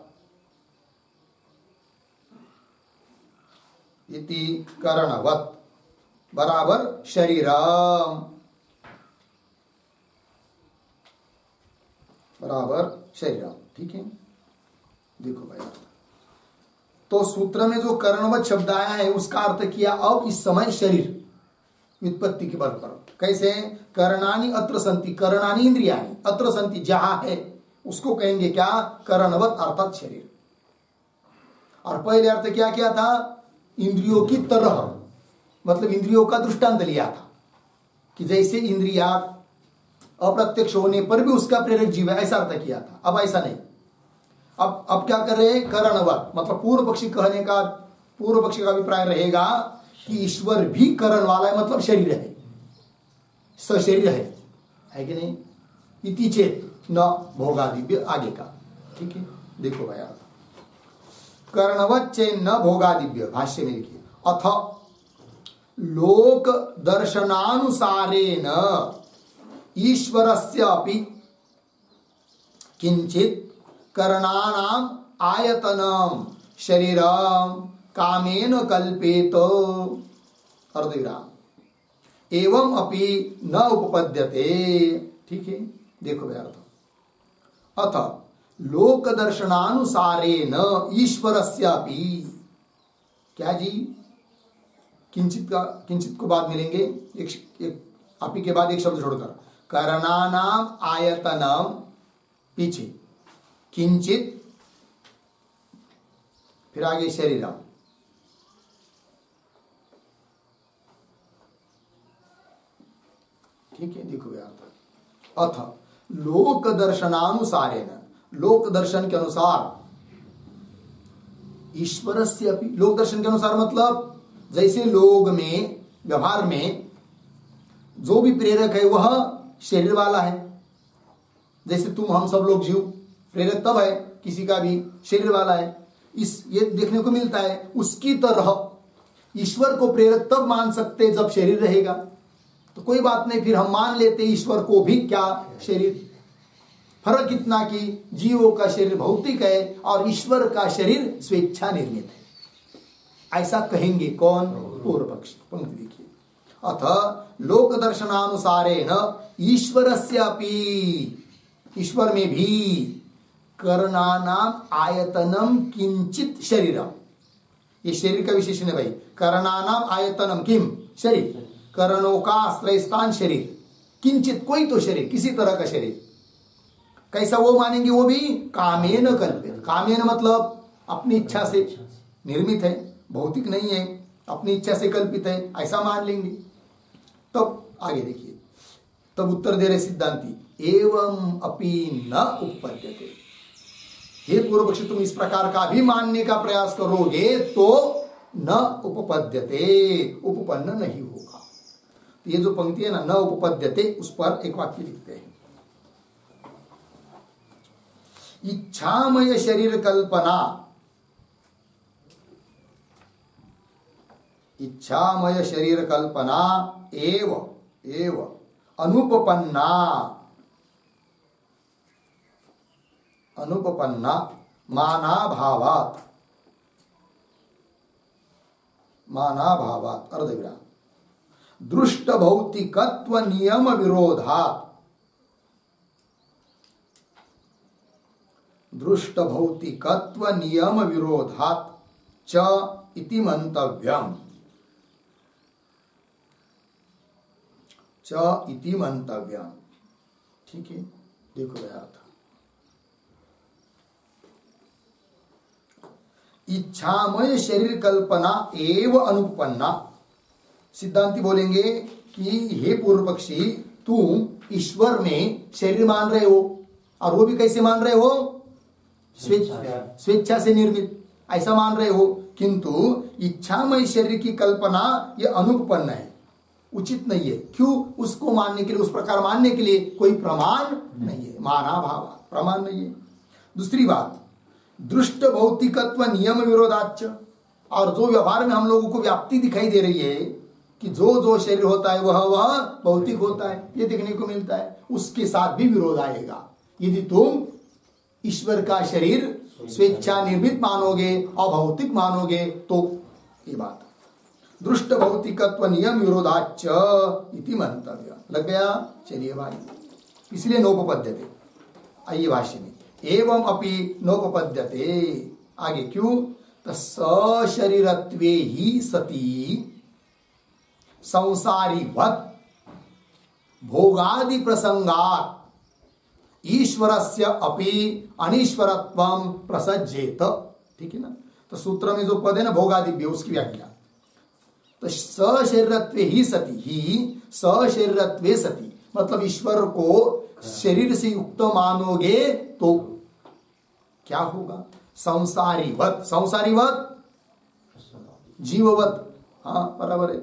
इति कर्णवत् बराबर शरीरम, बराबर शरीरम। ठीक है, देखो भाई, तो सूत्र में जो कर्णवत शब्द आया है उसका अर्थ किया अब इस समय शरीर व्युत्पत्ति के बल पर। कैसे? कर्णानि अत्र सन्ति, कर्णानि इंद्रियाणि, अत्र सन्ति जहां है उसको कहेंगे क्या? कर्णवत अर्थात शरीर। और पहले अर्थ क्या किया था? इंद्रियों की तरह, मतलब इंद्रियों का दृष्टांत लिया था कि जैसे इंद्रिया अप्रत्यक्ष होने पर भी उसका प्रेरक जीव है, ऐसा अर्थ किया था। अब ऐसा नहीं, अब क्या कर रहे हैं? करणवत, मतलब पूर्व पक्षी कहने का, पूर्व पक्षी का अभिप्राय रहेगा कि ईश्वर भी करण वाला है, मतलब शरीर है, सशरीर है कि नहीं? इति चेत न भोगादिभ्य, आगे का। ठीक है, देखो भाई अर्थ, कर्णवच्चे न भोगादिव्य, भाष्य में लिखिए, अथ लोक दर्शनानुसारेण ईश्वरस्य अपि किंचित करणानाम आयतनम शरीरम कामेन कल्पेत, अर्धविराम, एवं अपि न उपपद्यते। ठीक है, देखो भाई अर्थ, अथ लोक दर्शनानुसारेण ईश्वरस्यापि, क्या जी, किंचित को बाद मिलेंगे, एक अपि के बाद एक शब्द छोड़कर, करणानाम आयतनम, पीछे किंचित, फिर आगे शरीरम, ठीक है, देखो अर्थ, अथ लोक दर्शनानुसारेण, लोक दर्शन के अनुसार, ईश्वरस्य अपि, लोक दर्शन के अनुसार मतलब जैसे लोग में, व्यवहार में जो भी प्रेरक है वह शरीर वाला है, जैसे तुम हम सब लोग जीव, प्रेरक तब है किसी का भी शरीर वाला है, इस ये देखने को मिलता है। उसकी तरह ईश्वर को प्रेरक तब मान सकते जब शरीर रहेगा, तो कोई बात नहीं, फिर हम मान लेते ईश्वर को भी क्या शरीर। फर्क इतना कि जीवों का शरीर भौतिक है और ईश्वर का शरीर स्वेच्छा निर्मित है, ऐसा कहेंगे कौन? पूर्व पक्षी। पंक्ति देखिए, अथ लोक दर्शनानुसारेण ईश्वरस्यापि, ईश्वर में भी करणानाम आयतनम किंचित शरीरम, ये शरीर का विशेषण है भाई, करणानाम आयतनम किम, शरीर, करणों का आश्रय स्थान शरीर, किंचित कोई तो शरीर, किसी तरह का शरीर, कैसा वो मानेंगे? वो भी कामेन कल्पित, कामेन मतलब अपनी इच्छा से निर्मित है, भौतिक नहीं है, अपनी इच्छा से कल्पित है, ऐसा मान लेंगे। तब आगे देखिए, तब उत्तर दे रहे सिद्धांती, एवं अपि न उपपद्यते, हे पूर्व पक्षी तुम इस प्रकार का भी मानने का प्रयास करोगे तो न उपपद्यते, उपपन्न नहीं होगा। तो ये जो पंक्ति है ना, न उपपद्यते, उस पर एक वाक्य लिखते हैं, इच्छामय शरीर कल्पना, इच्छामय शरीर कल्पना एव अनुपपन्ना, अनुपपन्ना मानाभावात, मानाभावात अर्धविराम, दृष्ट भौतिकत्व नियम विरोधात, दृष्ट भौतिकत्व नियम विरोधात च इति मंतव्यम, च इति मंतव्यम। ठीक है, देखो अर्थ, इच्छामय शरीर कल्पना एव अनुपन्ना, सिद्धांती बोलेंगे कि हे पूर्व पक्षी तुम ईश्वर में शरीर मान रहे हो, और वो भी कैसे मान रहे हो? स्वेच्छा से निर्मित, ऐसा मान रहे हो, किंतु इच्छामय शरीर की कल्पना ये अनुपन्न है, उचित नहीं है। क्यों? उसको मानने के लिए, उस प्रकार मानने के लिए कोई प्रमाण नहीं है, माना भाव प्रमाण नहीं है। दूसरी बात, दृष्ट भौतिकत्व नियम विरोधाच, और जो व्यवहार में हम लोगों को व्याप्ति दिखाई दे रही है कि जो जो शरीर होता है वह भौतिक होता है, ये देखने को मिलता है, उसके साथ भी विरोध आएगा। यदि तुम ईश्वर का शरीर स्वेच्छा निर्मित मानोगे और भौतिक मानोगे तो ये बात, दृष्ट भौतिकत्व नियम विरोधाच इति मंतव्य। लग गया? चलिए भाई, इसलिए नोपपद्यते। आइए भाष्य में, एवं अपि नोपपद्यते, आगे क्यों? सशरीरत्वे ही सती संसारीवत् भोगादि प्रसंगात् ईश्वरस्य अपि अनीश्वरत्वं प्रसज्जेत। ठीक है ना? तो सूत्र में जो पद है ना भोगादिव्य, उसकी व्याख्या, तो सशरीरत्वे ही सती, ही सशरीरत्वे सती मतलब ईश्वर को शरीर से युक्त मानोगे तो क्या होगा? संसारीवत, संसारीवत जीववत, हाँ बराबर है।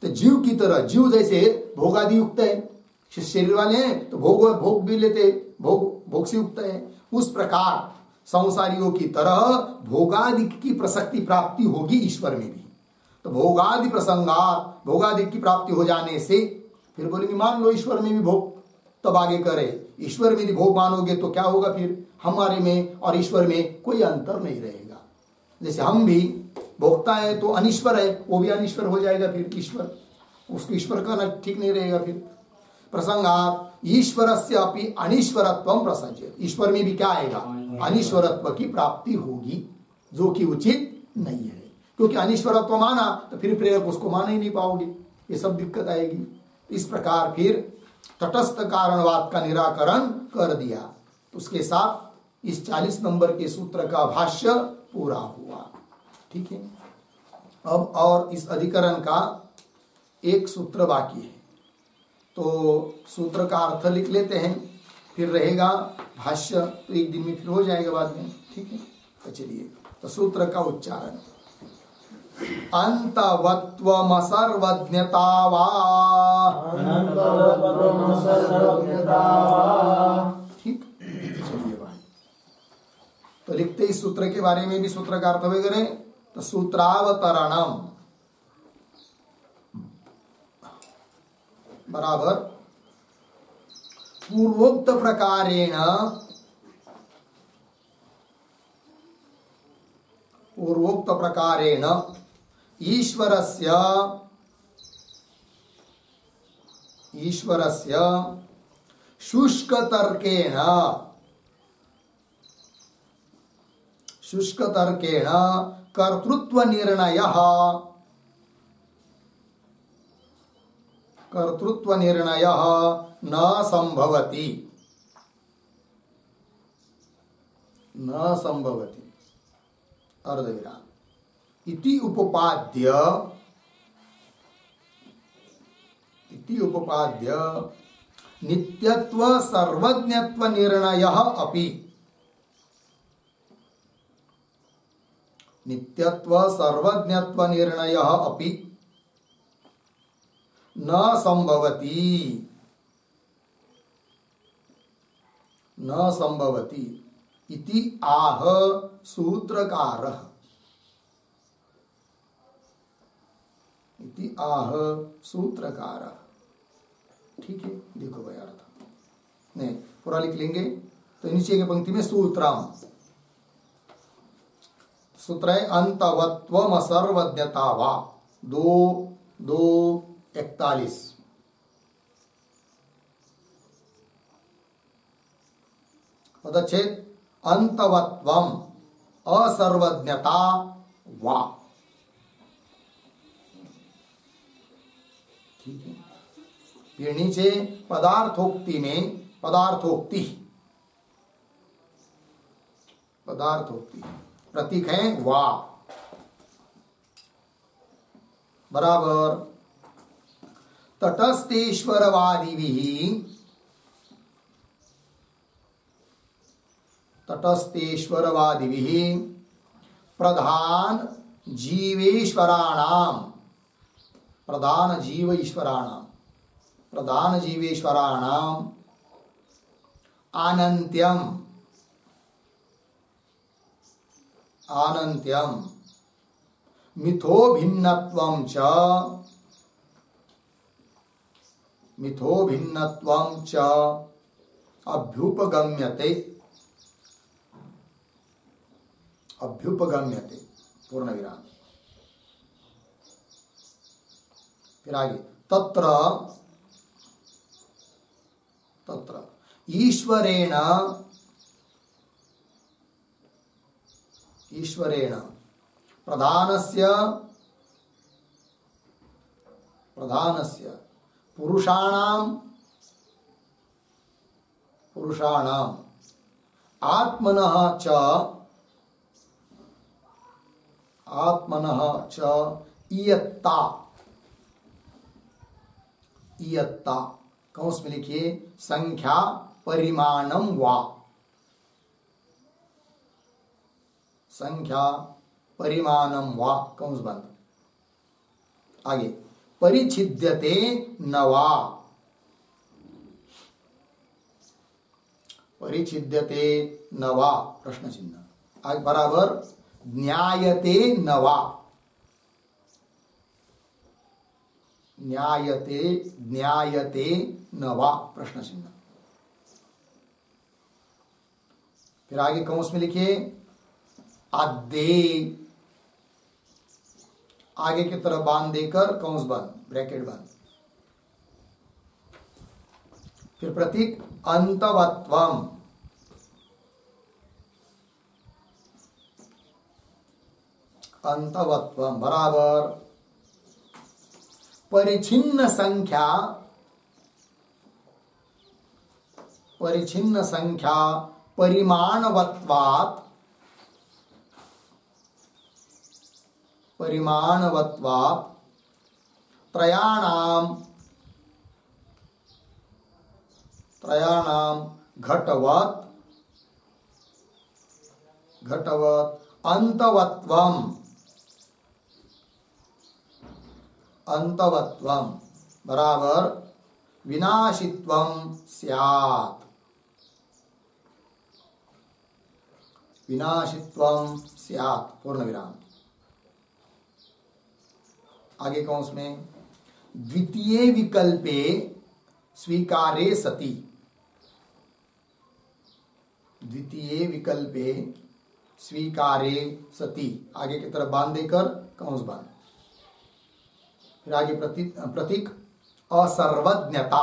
तो जीव की तरह, जीव जैसे भोगादि युक्त है, शरीर वाले हैं तो भोग भी लेते, भोग से युक्त है, उस प्रकार संसारियों की तरह भोगादि की प्रसक्ति प्राप्ति होगी ईश्वर में भी। तो भोगादि प्रसंगात, भोगादि की प्राप्ति हो जाने से फिर बोलेंगे मान लो ईश्वर में भी भोग, तब आगे करे ईश्वर में भी भोग मानोगे तो क्या होगा, फिर हमारे में और ईश्वर में कोई अंतर नहीं रहेगा। जैसे हम भी भोगता है तो अनिश्वर है, वो भी अनिश्वर हो जाएगा, फिर ईश्वर, उसको ईश्वर करना ठीक नहीं रहेगा। फिर प्रसंगात ईश्वरस्य अपि अनिश्वरत्वं प्रसज्य, ईश्वर में भी क्या आएगा, अनिश्वरत्व की प्राप्ति होगी, जो कि उचित नहीं है, क्योंकि अनिश्वरत्व माना तो फिर प्रेरक उसको मान ही नहीं पाओगे, ये सब दिक्कत आएगी। इस प्रकार फिर तटस्थ कारणवाद का निराकरण कर दिया। उसके साथ इस 40 नंबर के सूत्र का भाष्य पूरा हुआ। ठीक है, अब और इस अधिकरण का एक सूत्र बाकी है, तो सूत्र का अर्थ लिख लेते हैं, फिर रहेगा भाष्य, तो एक दिन में फिर हो जाएगा बाद में। ठीक है, तो चलिए, तो सूत्र का उच्चारण अंतवत्वम सर्वज्ञता वा। ठीक, चलिए भाई, तो लिखते इस सूत्र के बारे में भी सूत्र का अर्थ वगैरह, तो सूत्रावतरणम बराबर पूर्वोक्त प्रकारेण ईश्वरस्य शुष्कतर्केण कर्तृत्व निर्णयः न संभवति अर्धविराम इति उपपाद्य नित्यत्व सर्वज्ञत्व निर्णयः अपि न संभवति इति आह सूत्रकारः। ठीक है, देखो भाई अर्थ नहीं पूरा लिख लेंगे, तो नीचे की पंक्ति में सूत्रम, सूत्र है अंतवत्वम सर्वज्ञता वा 2:41। पदच्छेद अंतवत्वम असर्वज्ञता वा। ठीक है, फिर नीचे पदार्थोक्ति में पदार्थोक्ति प्रतीक है वा बराबर तटस्थेश्वरवादिभिः प्रधान जीवेश्वराणाम आनन्त्यम मिथो भिन्नत्वं च अभ्युपगम्यते पूर्ण विराम। फिर आगे तत्र ईश्वरेण प्रधानस्य पुरुषाणाम आत्मनः च इयत्ता कौंस में लिखिए संख्या परिमाणम वा, कौंस बंद। आगे परिच्छिद्यते न वा, परिच्छिद्यते न वा प्रश्न चिन्ह आगे बराबर ज्ञायते न वा ज्ञायते ज्ञायते न वा प्रश्न चिन्ह। फिर आगे कौंस में लिखिए अद्दे आगे की तरफ बांध देकर कौंस बंद ब्रैकेट बंद। फिर प्रतीक अंतवत्वम अंतवत्वम बराबर परिच्छिन्न संख्या परिमाणवत्वात् त्रयाणाम घटवत् अंतवत्वम बराबर विनाशित्वम स्यात् पूर्ण विराम। आगे कौंस में द्वितीय विकल्पे स्वीकारे सति द्वितीय विकल्पे स्वीकारे सति आगे की तरफ बांध देकर कौंस बंद। फिर आगे प्रतीक असर्वज्ञता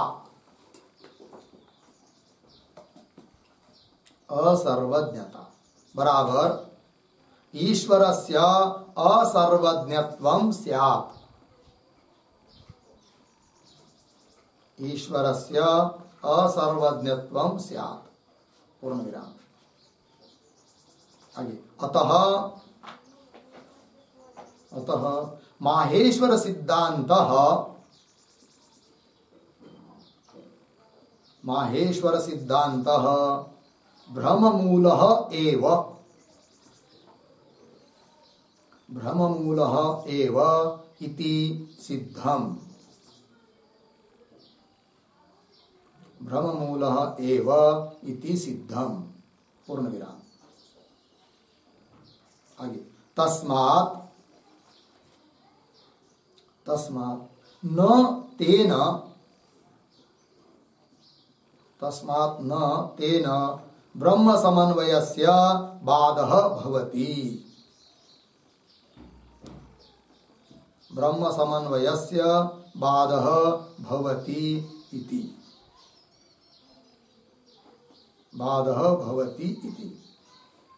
बराबर ईश्वरस्य असर्वज्ञत्वं स्यात् पूर्ण विराम। आगे अतः माहेश्वर सिद्धान्तः भ्रममूलः एव इति सिद्धम् पूर्ण विराम। आगे तस्मात् न तेन ब्रह्म समन्वयस्य बाधः भवति इति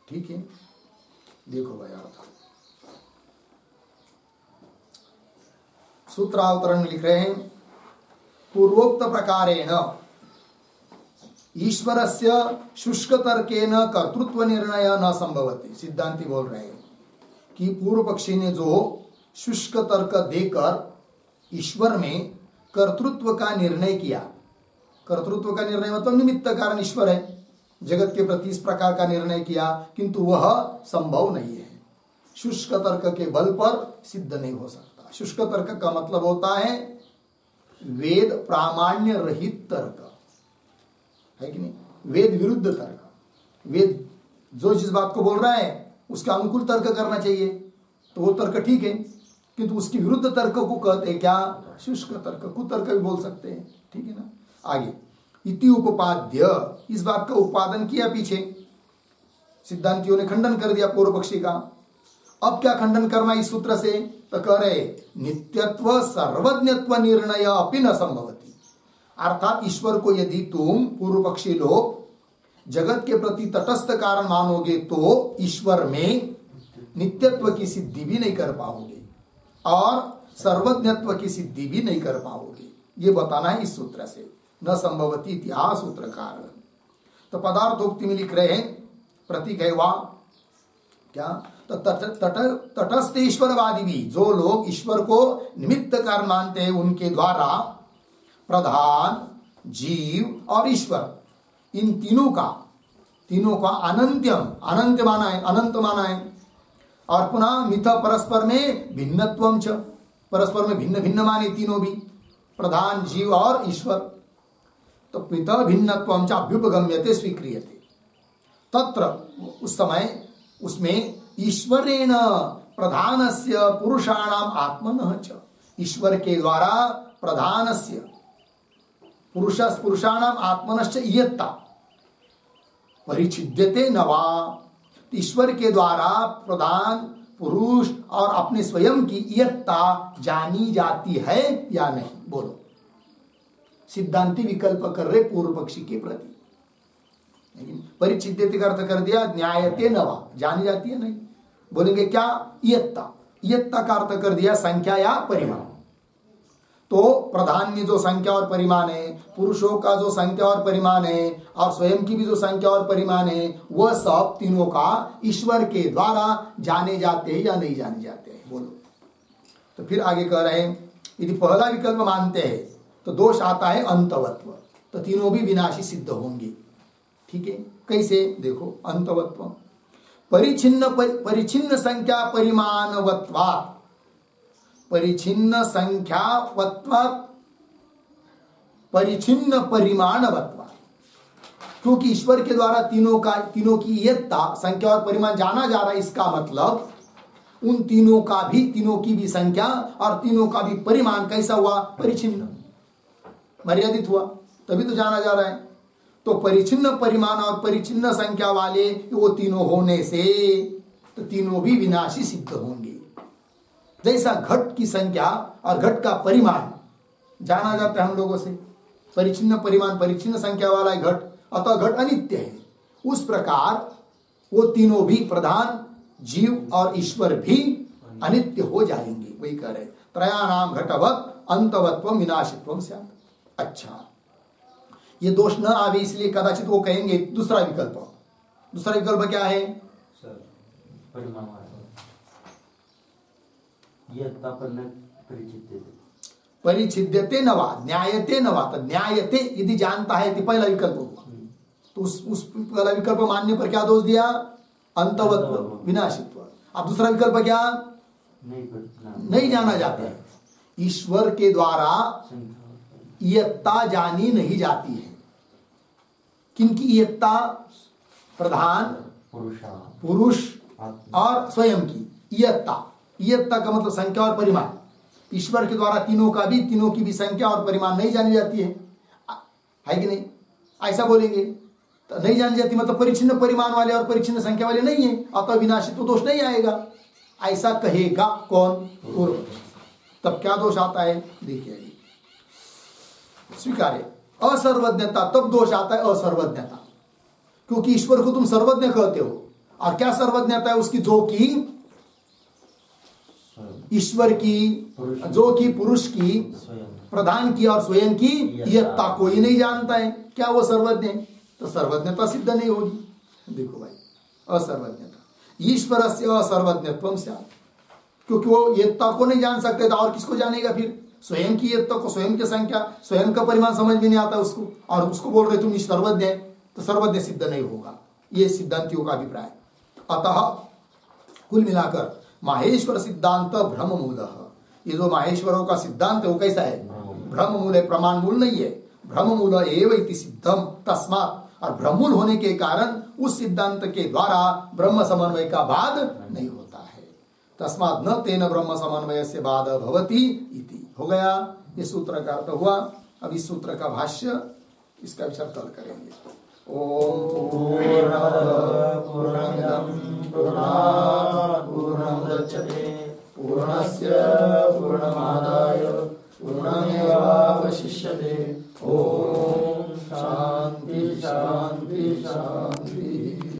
ठीक है। देखो भाई अर्थ सूत्रावतरण में लिख रहे हैं पूर्वोक्त प्रकारेण ईश्वरस्य शुष्क तर्केन कर्तृत्व निर्णय न संभवति। सिद्धांती बोल रहे हैं कि पूर्व पक्षी ने जो शुष्क तर्क देकर ईश्वर में कर्तृत्व का निर्णय किया, कर्तृत्व का निर्णय मतलब निमित्त कारण ईश्वर है, जगत के प्रति इस प्रकार का निर्णय किया, किंतु वह संभव नहीं है, शुष्क तर्क के बल पर सिद्ध नहीं हो सकता। शुष्क तर्क का मतलब होता है वेद प्रामाण्य रहित तर्क, है कि नहीं, वेद विरुद्ध तर्क। वेद जो जिस बात को बोल रहा है उसका अनुकूल तर्क करना चाहिए, तो वो तर्क ठीक है, किंतु उसके विरुद्ध तर्क को कहते हैं क्या, शुष्क तर्क, कुतर्क भी बोल सकते हैं, ठीक है ना। आगे इति उपाद्य, इस बात का उत्पादन किया पीछे, सिद्धांतियों ने खंडन कर दिया पूर्व पक्षी का। अब क्या खंडन करना इस सूत्र से, तो कह रहे नित्यत्व सर्वज्ञत्व निर्णय अपि न संभवति। अर्थात ईश्वर को यदि तुम पूर्व पक्षी लोग जगत के प्रति तटस्थ कारण मानोगे तो ईश्वर में नित्यत्व की सिद्धि भी नहीं कर पाओगे और सर्वज्ञत्व की सिद्धि भी नहीं कर पाओगे। ये बताना है इस सूत्र से, न संभवती इतिहास सूत्रकार। तो पदार्थोक्ति में लिख रहे हैं प्रतीक है वा क्या, तो तटस्थ ईश्वरवादी भी, जो लोग ईश्वर को निमित्त कारण मानते हैं, उनके द्वारा प्रधान, जीव और ईश्वर, इन तीनों का अनंत्यम, अनंत माना है, अनंत माना है। और पुनः मिथ परस्पर में भिन्नत्वम च, परस्पर में भिन्न भिन्न माने तीनों भी, प्रधान, जीव और ईश्वर। तो पृथक भिन्नत्वं च अभ्युपगम्यते स्वीक्रियते। तत्र उस समय उसमें ईश्वरेण प्रधानस्य पुरुषाणाम आत्मनः च, ईश्वर के द्वारा प्रधानस्य पुरुषाणाम आत्मनश्च इयत्ता परिच्छिद्यते न वा। ईश्वर के द्वारा प्रधान पुरुष और अपने स्वयं की इयत्ता जानी जाती है या नहीं? बोलो। सिद्धांती विकल्प कर रहे पूर्व पक्षी के प्रति। परिच्छिद्यते का अर्थ कर दिया न्यायते न वा, जानी जाती है नहीं। बोलेंगे क्या? इयत्ता। इयत्ता का अर्थ कर दिया संख्या या परिमाण। तो प्रधान में जो संख्या और परिमाण है, पुरुषों का जो संख्या और परिमाण है, और स्वयं की भी जो संख्या और परिमाण है, वह सब तीनों का ईश्वर के द्वारा जाने जाते हैं या नहीं जाने जाते हैं? बोलो। तो फिर आगे कह रहे हैं यदि पहला विकल्प मानते हैं तो दोष आता है अंतवत्व, तो तीनों भी विनाशी सिद्ध होंगे। ठीक है, कैसे? देखो, अंतवत्व परिच्छिन्न संख्या परिमाणवत्वात्, परिच्छिन्न संख्यावत्वात् परिच्छिन्न परिमाणवत्वात्, क्योंकि ईश्वर के द्वारा तीनों की इयत्ता संख्या और परिमाण जाना जा रहा है। इसका मतलब उन तीनों की भी संख्या और तीनों का भी परिमाण कैसा हुआ? परिच्छिन्न, मर्यादित हुआ, तभी तो जाना जा रहा है। तो परिच्छिन्न परिमाण और परिच्छिन्न संख्या वाले वो तीनों होने से तो तीनों भी विनाशी सिद्ध होंगे। जैसा घट की संख्या और घट का परिमाण जाना जाता है हम लोगों से, परिच्छिन्न परिमाण परिच्छिन्न संख्या वाला है घट, अतः घट अनित्य है। उस प्रकार वो तीनों भी प्रधान, जीव और ईश्वर भी अनित्य हो जाएंगे। वही कह रहे त्रयाणाम घटवत् अंतवत्वम विनाशित्वम स्यात्। अच्छा, ये दोष न आवे इसलिए कदाचित वो कहेंगे दूसरा विकल्प। दूसरा विकल्प क्या है? परिच्छिद्यते न वा, न्यायते न वा। तो न्यायते यदि जानता है तो पहला विकल्प हुआ, तो उस पहला विकल्प मानने पर क्या दोष दिया? अंतवत्व, विनाशित्व। अब दूसरा विकल्प क्या? नहीं जाना जाता है। ईश्वर के द्वारा इयत्ता जानी नहीं जाती है। किनकी इयत्ता? प्रधान, पुरुष और स्वयं की इयत्ता। इयत्ता का मतलब संख्या और परिमाण। ईश्वर के द्वारा तीनों की भी संख्या और परिमाण नहीं जानी जाती है कि नहीं? ऐसा बोलेंगे तो नहीं जानी जाती, मतलब परिच्छिन्न परिमाण वाले और परिच्छिन्न संख्या वाले नहीं है, अतः विनाशी तो दोष नहीं आएगा। ऐसा कहेगा कौन? पूर्व। तब क्या दोष आता है? देखिए, स्वीकार्य असर्वज्ञता, तब दोष आता है असर्वज्ञता, क्योंकि ईश्वर को तुम सर्वज्ञ कहते हो। और क्या सर्वज्ञता है उसकी? जो कि ईश्वर की, जो कि पुरुष की, प्रधान की और स्वयं की इयत्ता कोई नहीं जानता है। क्या वो सर्वज्ञ है? तो सर्वज्ञता सिद्ध नहीं होगी। देखो भाई, असर्वज्ञता ईश्वर से असर्वज्ञत्वम स्यात्, क्योंकि वो इयत्ता को नहीं जान सकते तो और किसको जानेगा? फिर स्वयं की इयत्ता को, स्वयं की संख्या, स्वयं का परिमाण समझ में नहीं आता उसको, और उसको बोल रहे तुम सर्वज्ञ है, तो सर्वज्ञ सिद्ध नहीं होगा। ये सिद्धांतियों का अभिप्राय। अतः कुल मिलाकर माहेश्वर सिद्धांत भ्रम मूल। ये जो माहेश्वरों का सिद्धांत है वो कैसा है? भ्रम मूल है, प्रमाण मूल नहीं है। भ्रम मूल एव इति सिद्धम तस्मात्, और भ्रमूल होने के कारण उस सिद्धांत के द्वारा ब्रह्म समन्वय का बाद नहीं होता है। तस्मात् न तेन ब्रह्म समन्वय से बाद भवति इति। हो गया, इस सूत्र का अर्थ हुआ। अब इस सूत्र का भाष्य, इसका विचार कल करेंगे। ओम पूर्णमिदं पूर्णात् पूर्णमुदच्यते पूर्णस्य पूर्णमादाय पूर्णमेवावशिष्यते। ओम शांति शांति शांति।